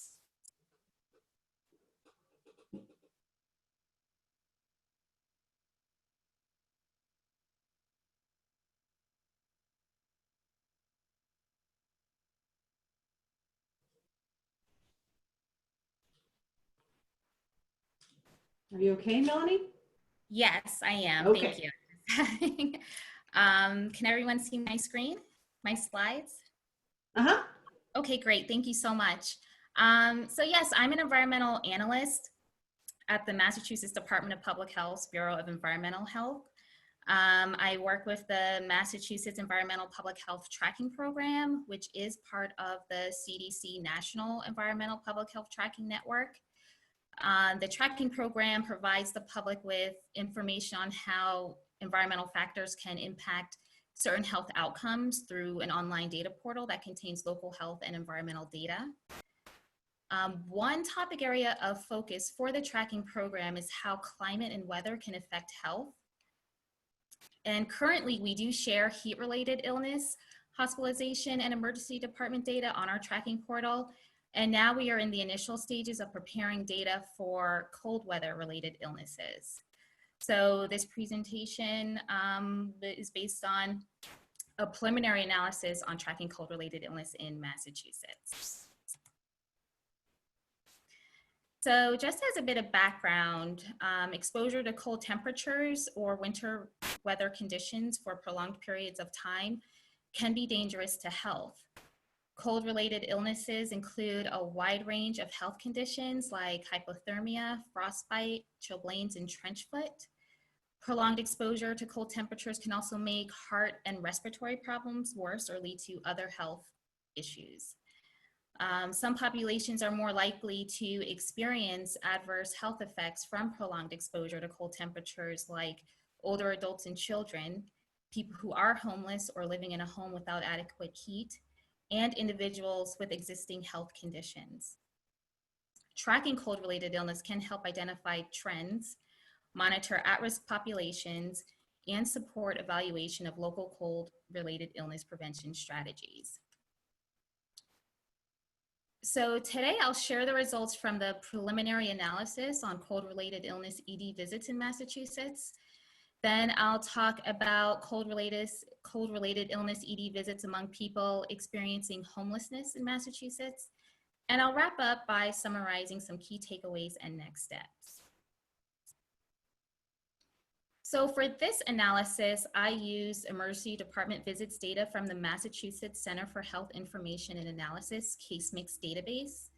Speaker 3: Are you okay, Melanie?
Speaker 9: Yes, I am.
Speaker 3: Okay.
Speaker 9: Thank you. Can everyone see my screen, my slides?
Speaker 3: Uh-huh.
Speaker 9: Okay, great. Thank you so much. So yes, I'm an environmental analyst at the Massachusetts Department of Public Health Bureau of Environmental Health. I work with the Massachusetts Environmental Public Health Tracking Program, which is part of the CDC National Environmental Public Health Tracking Network. The tracking program provides the public with information on how environmental factors can impact certain health outcomes through an online data portal that contains local health and environmental data. One topic area of focus for the tracking program is how climate and weather can affect health. And currently we do share heat-related illness, hospitalization, and emergency department data on our tracking portal. And now we are in the initial stages of preparing data for cold weather related illnesses. So this presentation is based on a preliminary analysis on tracking cold-related illness in Massachusetts. So just as a bit of background, exposure to cold temperatures or winter weather conditions for prolonged periods of time can be dangerous to health. Cold-related illnesses include a wide range of health conditions like hypothermia, frostbite, chilblains, and trench foot. Prolonged exposure to cold temperatures can also make heart and respiratory problems worse or lead to other health issues. Some populations are more likely to experience adverse health effects from prolonged exposure to cold temperatures, like older adults and children, people who are homeless or living in a home without adequate heat, and individuals with existing health conditions. Tracking cold-related illness can help identify trends, monitor at-risk populations, and support evaluation of local cold-related illness prevention strategies. So today I'll share the results from the preliminary analysis on cold-related illness ED visits in Massachusetts. Then I'll talk about cold-related illness ED visits among people experiencing homelessness in Massachusetts. And I'll wrap up by summarizing some key takeaways and next steps. So for this analysis, I used emergency department visits data from the Massachusetts Center for Health Information and Analysis case mix database.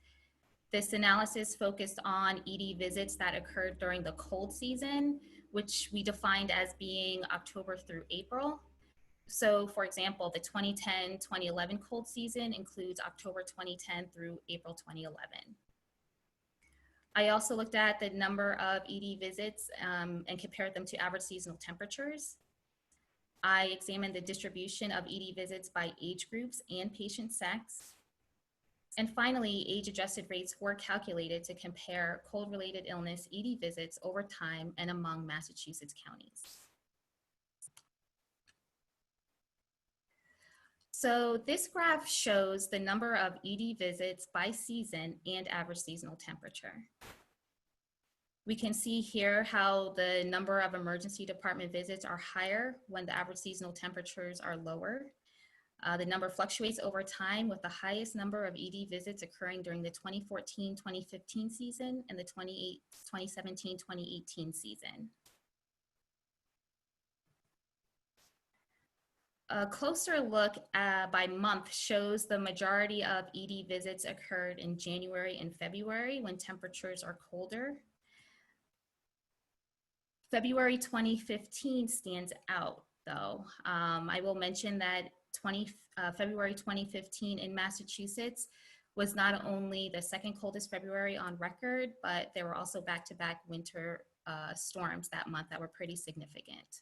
Speaker 9: This analysis focused on ED visits that occurred during the cold season, which we defined as being October through April. So for example, the 2010-2011 cold season includes October 2010 through April 2011. I also looked at the number of ED visits and compared them to average seasonal temperatures. I examined the distribution of ED visits by age groups and patient sex. And finally, age-adjusted rates were calculated to compare cold-related illness ED visits over time and among Massachusetts counties. So this graph shows the number of ED visits by season and average seasonal temperature. We can see here how the number of emergency department visits are higher when the average seasonal temperatures are lower. The number fluctuates over time, with the highest number of ED visits occurring during the 2014-2015 season and the 2017-2018 season. A closer look by month shows the majority of ED visits occurred in January and February when temperatures are colder. February 2015 stands out though. I will mention that February 2015 in Massachusetts was not only the second coldest February on record, but there were also back-to-back winter storms that month that were pretty significant.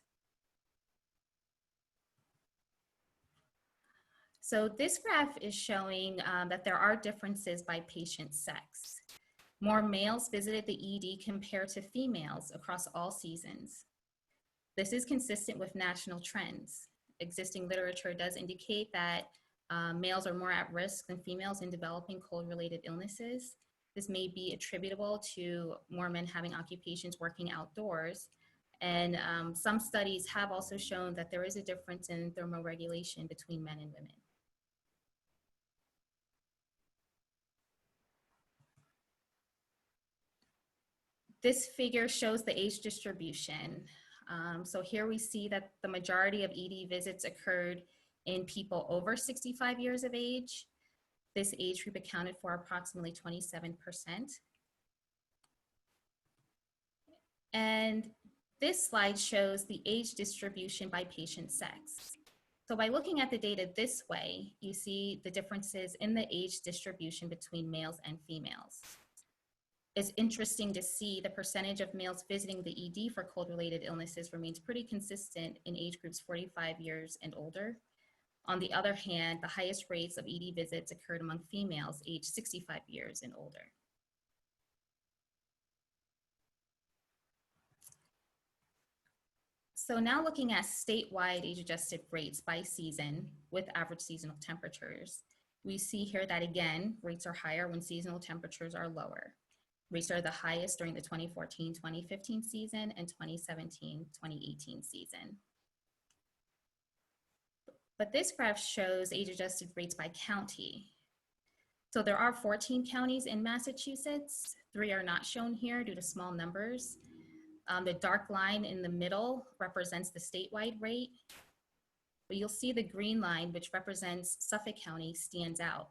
Speaker 9: So this graph is showing that there are differences by patient sex. More males visited the ED compared to females across all seasons. This is consistent with national trends. Existing literature does indicate that males are more at risk than females in developing cold-related illnesses. This may be attributable to more men having occupations working outdoors. And some studies have also shown that there is a difference in thermoregulation between men and women. This figure shows the age distribution. So here we see that the majority of ED visits occurred in people over 65 years of age. This age group accounted for approximately 27%. And this slide shows the age distribution by patient sex. So by looking at the data this way, you see the differences in the age distribution between males and females. It's interesting to see the percentage of males visiting the ED for cold-related illnesses remains pretty consistent in age groups 45 years and older. On the other hand, the highest rates of ED visits occurred among females aged 65 years and older. So now looking at statewide age-adjusted rates by season with average seasonal temperatures, we see here that again, rates are higher when seasonal temperatures are lower. Rates are the highest during the 2014-2015 season and 2017-2018 season. But this graph shows age-adjusted rates by county. So there are 14 counties in Massachusetts. 3 are not shown here due to small numbers. The dark line in the middle represents the statewide rate. But you'll see the green line, which represents Suffolk County, stands out.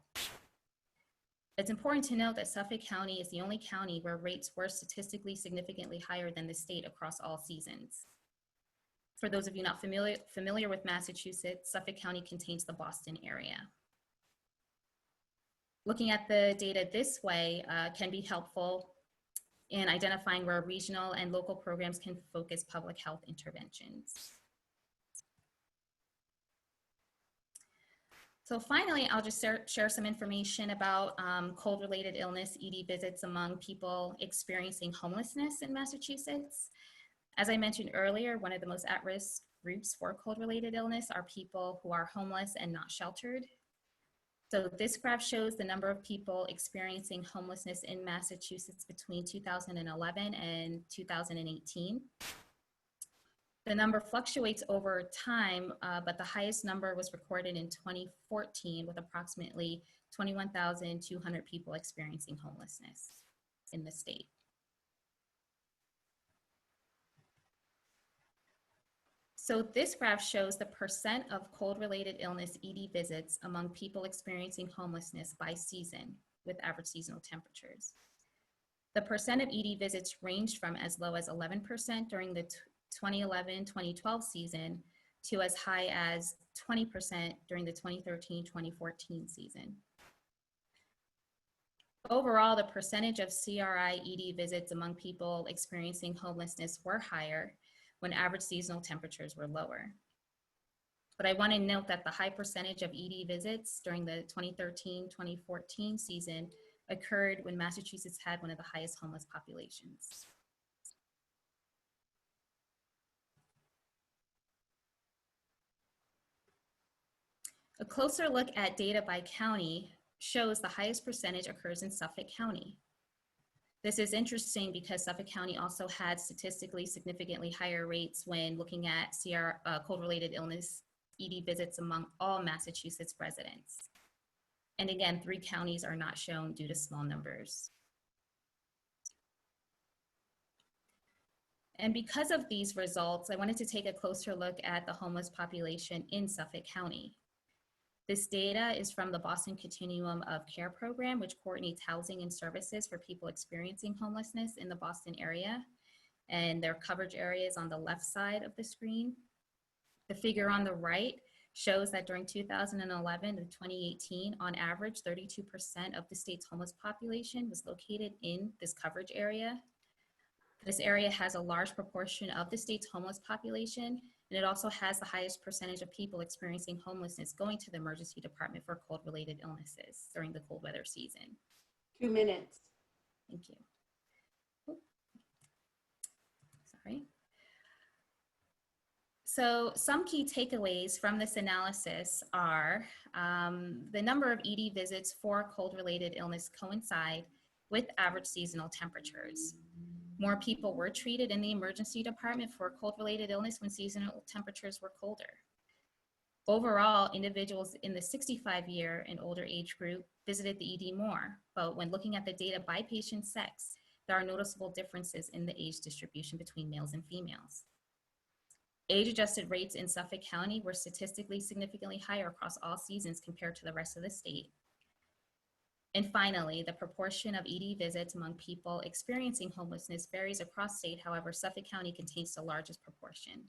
Speaker 9: It's important to note that Suffolk County is the only county where rates were statistically significantly higher than the state across all seasons. For those of you not familiar with Massachusetts, Suffolk County contains the Boston area. Looking at the data this way can be helpful in identifying where regional and local programs can focus public health interventions. So finally, I'll just share some information about cold-related illness, ED visits among people experiencing homelessness in Massachusetts. As I mentioned earlier, one of the most at-risk groups for cold-related illness are people who are homeless and not sheltered. So this graph shows the number of people experiencing homelessness in Massachusetts between 2011 and 2018. The number fluctuates over time, but the highest number was recorded in 2014 with approximately 21,200 people experiencing homelessness in the state. So this graph shows the percent of cold-related illness ED visits among people experiencing homelessness by season with average seasonal temperatures. The percent of ED visits ranged from as low as 11% during the 2011-2012 season to as high as 20% during the 2013-2014 season. Overall, the percentage of CRI ED visits among people experiencing homelessness were higher when average seasonal temperatures were lower. But I want to note that the high percentage of ED visits during the 2013-2014 season occurred when Massachusetts had one of the highest homeless populations. A closer look at data by county shows the highest percentage occurs in Suffolk County. This is interesting because Suffolk County also had statistically significantly higher rates when looking at cold-related illness ED visits among all Massachusetts residents. And again, 3 counties are not shown due to small numbers. And because of these results, I wanted to take a closer look at the homeless population in Suffolk County. This data is from the Boston Continuum of Care program, which coordinates housing and services for people experiencing homelessness in the Boston area. And their coverage area is on the left side of the screen. The figure on the right shows that during 2011 to 2018, on average, 32% of the state's homeless population was located in this coverage area. This area has a large proportion of the state's homeless population, and it also has the highest percentage of people experiencing homelessness going to the emergency department for cold-related illnesses during the cold weather season.
Speaker 3: 2 minutes.
Speaker 9: Thank you. Oh. Sorry. So some key takeaways from this analysis are the number of ED visits for cold-related illness coincide with average seasonal temperatures. More people were treated in the emergency department for cold-related illness when seasonal temperatures were colder. Overall, individuals in the 65-year and older age group visited the ED more, but when looking at the data by patient sex, there are noticeable differences in the age distribution between males and females. Age-adjusted rates in Suffolk County were statistically significantly higher across all seasons compared to the rest of the state. And finally, the proportion of ED visits among people experiencing homelessness varies across state. However, Suffolk County contains the largest proportion.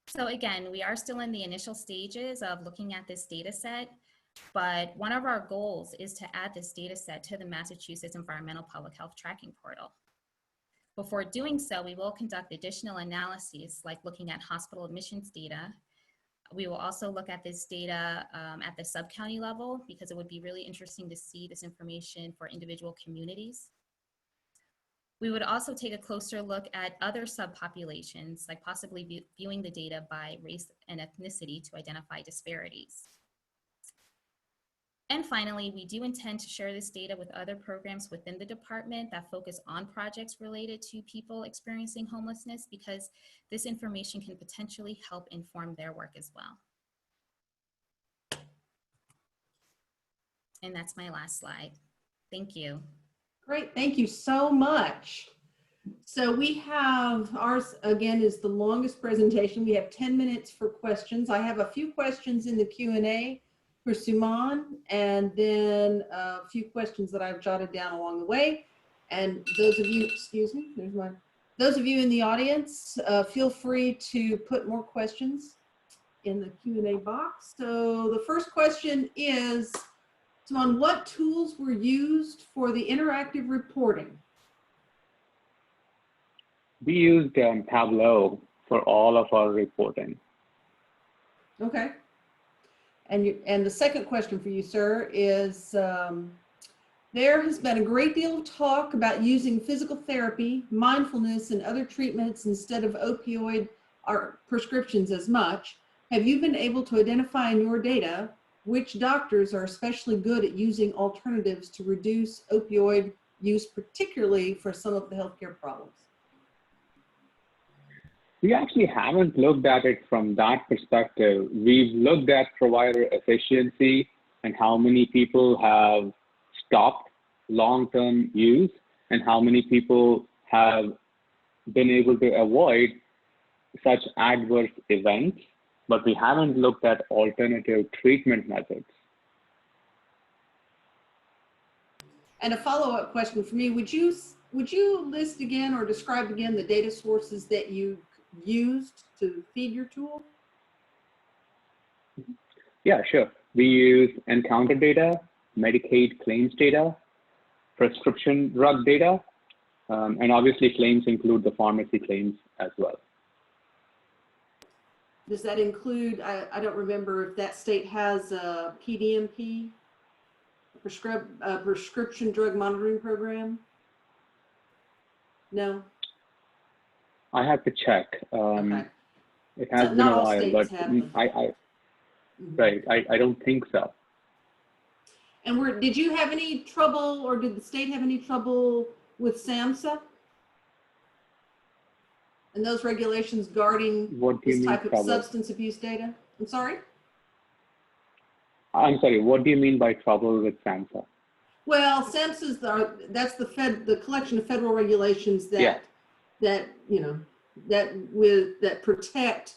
Speaker 9: So again, we are still in the initial stages of looking at this data set, but one of our goals is to add this data set to the Massachusetts Environmental Public Health Tracking Portal. Before doing so, we will conduct additional analyses like looking at hospital admissions data. We will also look at this data at the sub-county level because it would be really interesting to see this information for individual communities. We would also take a closer look at other subpopulations, like possibly viewing the data by race and ethnicity to identify disparities. And finally, we do intend to share this data with other programs within the department that focus on projects related to people experiencing homelessness, because this information can potentially help inform their work as well. And that's my last slide. Thank you.
Speaker 3: Great, thank you so much. So we have, ours again is the longest presentation. We have 10 minutes for questions. I have a few questions in the Q&A for Suman, and then a few questions that I've jotted down along the way. And those of you, excuse me, there's my, those of you in the audience, feel free to put more questions in the Q&A box. So the first question is, Suman, what tools were used for the interactive reporting?
Speaker 4: We used Tableau for all of our reporting.
Speaker 3: Okay. And the second question for you, sir, is there has been a great deal of talk about using physical therapy, mindfulness, and other treatments instead of opioid or prescriptions as much. Have you been able to identify in your data which doctors are especially good at using alternatives to reduce opioid use, particularly for some of the healthcare problems?
Speaker 4: We actually haven't looked at it from that perspective. We've looked at provider efficiency and how many people have stopped long-term use and how many people have been able to avoid such adverse events, but we haven't looked at alternative treatment methods.
Speaker 3: And a follow-up question for me, would you list again or describe again the data sources that you used to feed your tool?
Speaker 4: Yeah, sure. We use encounter data, Medicaid claims data, prescription drug data, and obviously claims include the pharmacy claims as well.
Speaker 3: Does that include, I don't remember if that state has a PDMP, prescription drug monitoring program? No?
Speaker 4: I have to check.
Speaker 3: Okay.
Speaker 4: It has
Speaker 3: So
Speaker 4: been a
Speaker 3: not all
Speaker 4: while,
Speaker 3: states
Speaker 4: but
Speaker 3: have them.
Speaker 4: right, I don't think so.
Speaker 3: And did you have any trouble, or did the state have any trouble with SAMHSA? And those regulations guarding
Speaker 4: What do you
Speaker 3: this
Speaker 4: mean
Speaker 3: type of
Speaker 4: trouble?
Speaker 3: substance abuse data? I'm sorry?
Speaker 4: I'm sorry, what do you mean by trouble with SAMHSA?
Speaker 3: Well, SAMHSA's that's the collection of federal regulations that that protect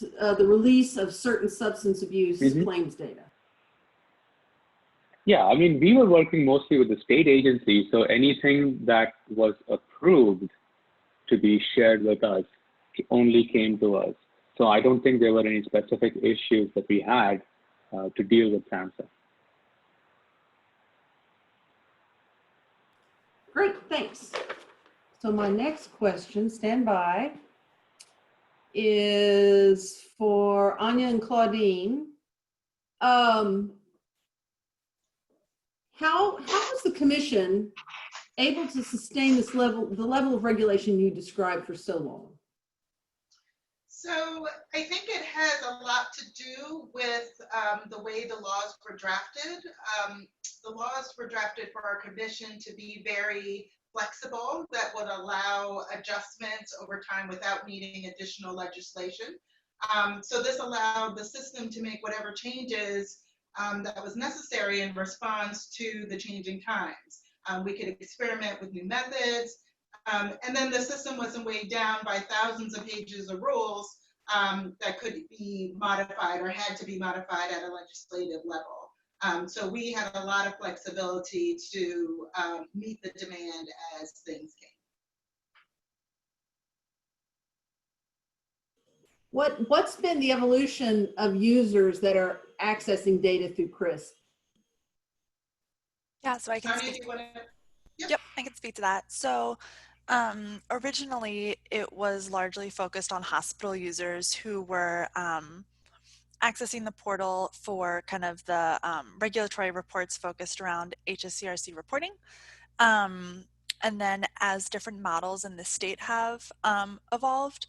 Speaker 3: the release of certain substance abuse claims data.
Speaker 4: Yeah, I mean, we were working mostly with the state agency, so anything that was approved to be shared with us only came to us. So I don't think there were any specific issues that we had to deal with SAMHSA.
Speaker 3: Great, thanks. So my next question, stand by, is for Anya and Claudine. How was the commission able to sustain this the level of regulation you described for so long?
Speaker 5: So I think it has a lot to do with the way the laws were drafted. The laws were drafted for our commission to be very flexible, that would allow adjustments over time without needing additional legislation. So this allowed the system to make whatever changes that was necessary in response to the changing times. We could experiment with new methods, and then the system wasn't weighed down by thousands of pages of rules that could be modified or had to be modified at a legislative level. So we had a lot of flexibility to meet the demand as things came.
Speaker 3: What's been the evolution of users that are accessing data through CRISP?
Speaker 6: Yeah, so I can speak. Yep, I can speak to that. So originally it was largely focused on hospital users who were accessing the portal for kind of the regulatory reports focused around HSCRC reporting. And then as different models in the state have evolved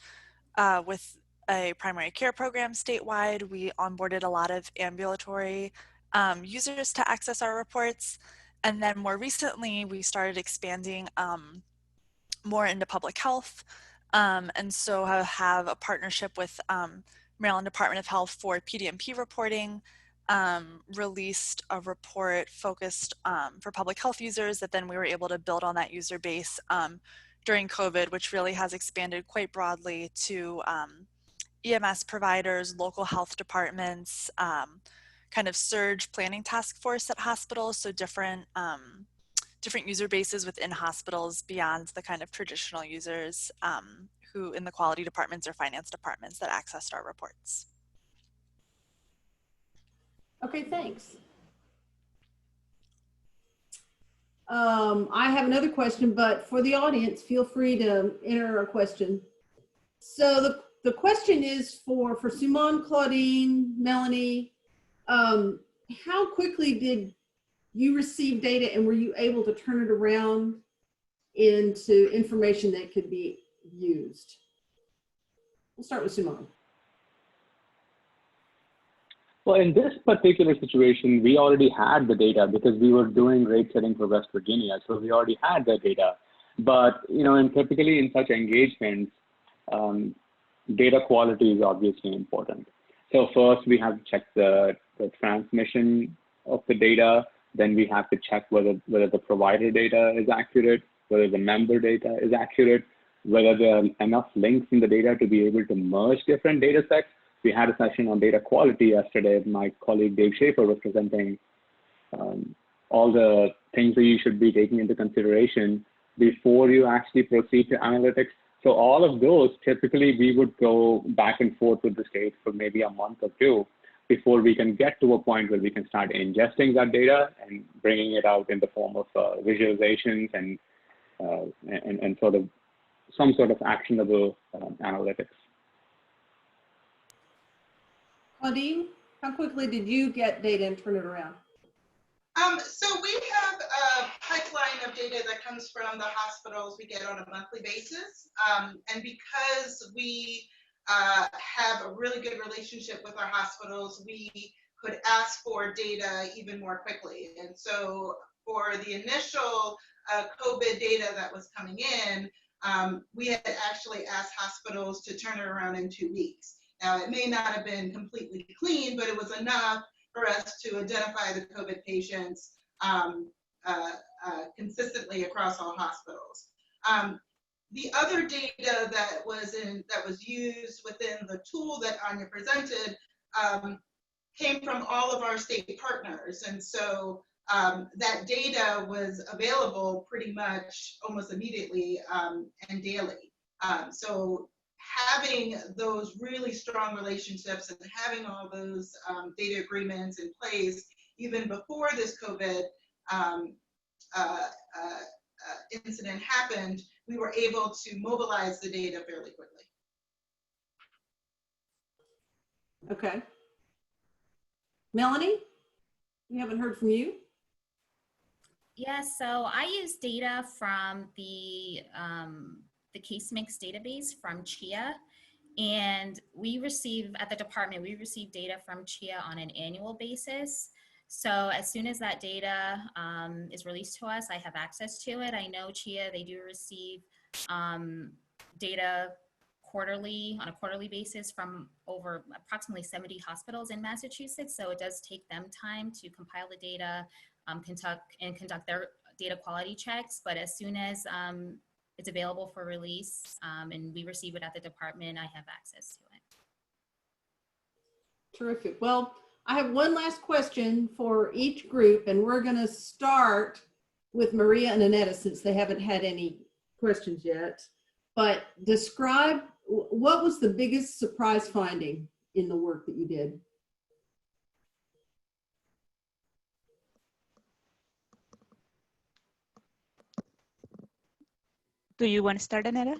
Speaker 6: with a primary care program statewide, we onboarded a lot of ambulatory users to access our reports. And then more recently, we started expanding more into public health. And so I have a partnership with Maryland Department of Health for PDMP reporting, released a report focused for public health users that then we were able to build on that user base during COVID, which really has expanded quite broadly to EMS providers, local health departments, kind of surge planning task force at hospitals, so different user bases within hospitals beyond the kind of traditional users who in the quality departments or finance departments that accessed our reports.
Speaker 3: Okay, thanks. I have another question, but for the audience, feel free to enter a question. So the question is for Suman, Claudine, Melanie, how quickly did you receive data and were you able to turn it around into information that could be used? We'll start with Suman.
Speaker 4: Well, in this particular situation, we already had the data because we were doing rate setting for West Virginia. So we already had the data. But, and typically in such engagements, data quality is obviously important. So first we have to check the transmission of the data. Then we have to check whether the provider data is accurate, whether the member data is accurate, whether there are enough links in the data to be able to merge different data sets. We had a session on data quality yesterday. My colleague Dave Schaefer was presenting all the things that you should be taking into consideration before you actually proceed to analytics. So all of those, typically we would go back and forth with the state for maybe a month or two before we can get to a point where we can start ingesting that data and bringing it out in the form of visualizations and sort of some sort of actionable analytics.
Speaker 3: Claudine, how quickly did you get data and turn it around?
Speaker 5: So we have a pipeline of data that comes from the hospitals we get on a monthly basis. And because we have a really good relationship with our hospitals, we could ask for data even more quickly. And so for the initial COVID data that was coming in, we had actually asked hospitals to turn it around in 2 weeks. Now, it may not have been completely clean, but it was enough for us to identify the COVID patients consistently across all hospitals. The other data that was used within the tool that Anya presented came from all of our state partners, and so that data was available pretty much almost immediately and daily. So having those really strong relationships and having all those data agreements in place, even before this COVID incident happened, we were able to mobilize the data fairly quickly.
Speaker 3: Okay. Melanie, we haven't heard from you.
Speaker 9: Yes, so I use data from the case mix database from CHIA, and we receive at the department, we receive data from CHIA on an annual basis. So as soon as that data is released to us, I have access to it. I know CHIA, they do receive data quarterly, on a quarterly basis from over approximately 70 hospitals in Massachusetts. So it does take them time to compile the data, conduct their data quality checks. But as soon as it's available for release and we receive it at the department, I have access to it.
Speaker 3: Terrific. Well, I have one last question for each group, and we're going to start with Maria and Annetta since they haven't had any questions yet. But describe, what was the biggest surprise finding in the work that you did?
Speaker 7: Do you want to start, Annetta?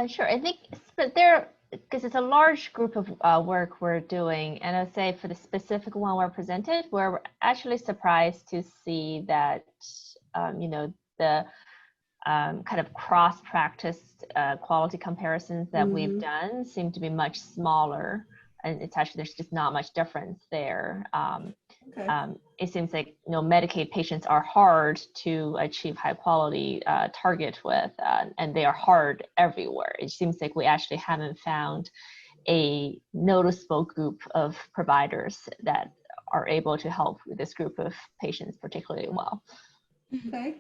Speaker 8: Sure. I think because it's a large group of work we're doing, and I'd say for the specific one we're presented, we're actually surprised to see that the kind of cross-practice quality comparisons that we've done seem to be much smaller and it's actually, there's just not much difference there.
Speaker 3: Okay.
Speaker 8: It seems like, you know, Medicaid patients are hard to achieve high quality target with, and they are hard everywhere. It seems like we actually haven't found a noticeable group of providers that are able to help this group of patients particularly well.
Speaker 3: Okay.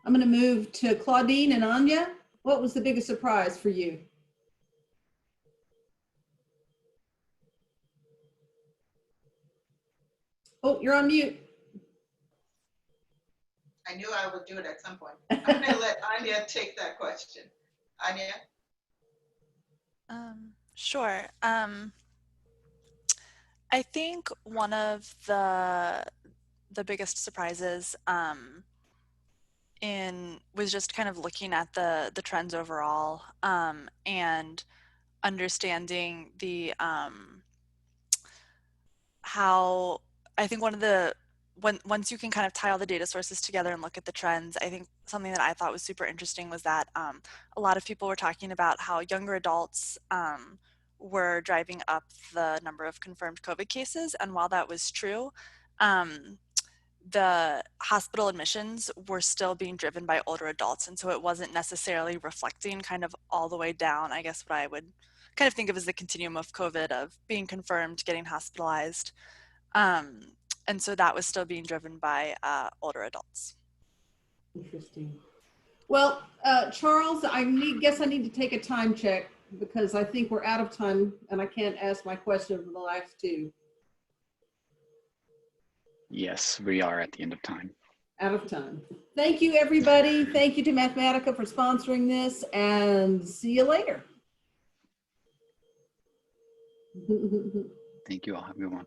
Speaker 3: I'm going to move to Claudine and Anya. What was the biggest surprise for you? Oh, you're on mute.
Speaker 5: I knew I would do it at some point. I'm going to let Anya take that question. Anya?
Speaker 6: Sure. I think one of the biggest surprises was just kind of looking at the trends overall, and understanding the how I think one of the once you can kind of tie all the data sources together and look at the trends, I think something that I thought was super interesting was that a lot of people were talking about how younger adults were driving up the number of confirmed COVID cases. And while that was true, the hospital admissions were still being driven by older adults. And so it wasn't necessarily reflecting kind of all the way down, I guess what I would kind of think of as the continuum of COVID, of being confirmed, getting hospitalized. And so that was still being driven by older adults.
Speaker 3: Interesting. Well, Charles, guess I need to take a time check because I think we're out of time and I can't ask my question for the last two.
Speaker 1: Yes, we are at the end of time.
Speaker 3: Out of time. Thank you, everybody. Thank you to Mathematica for sponsoring this, and see you later.
Speaker 1: Thank you all. Have a good one.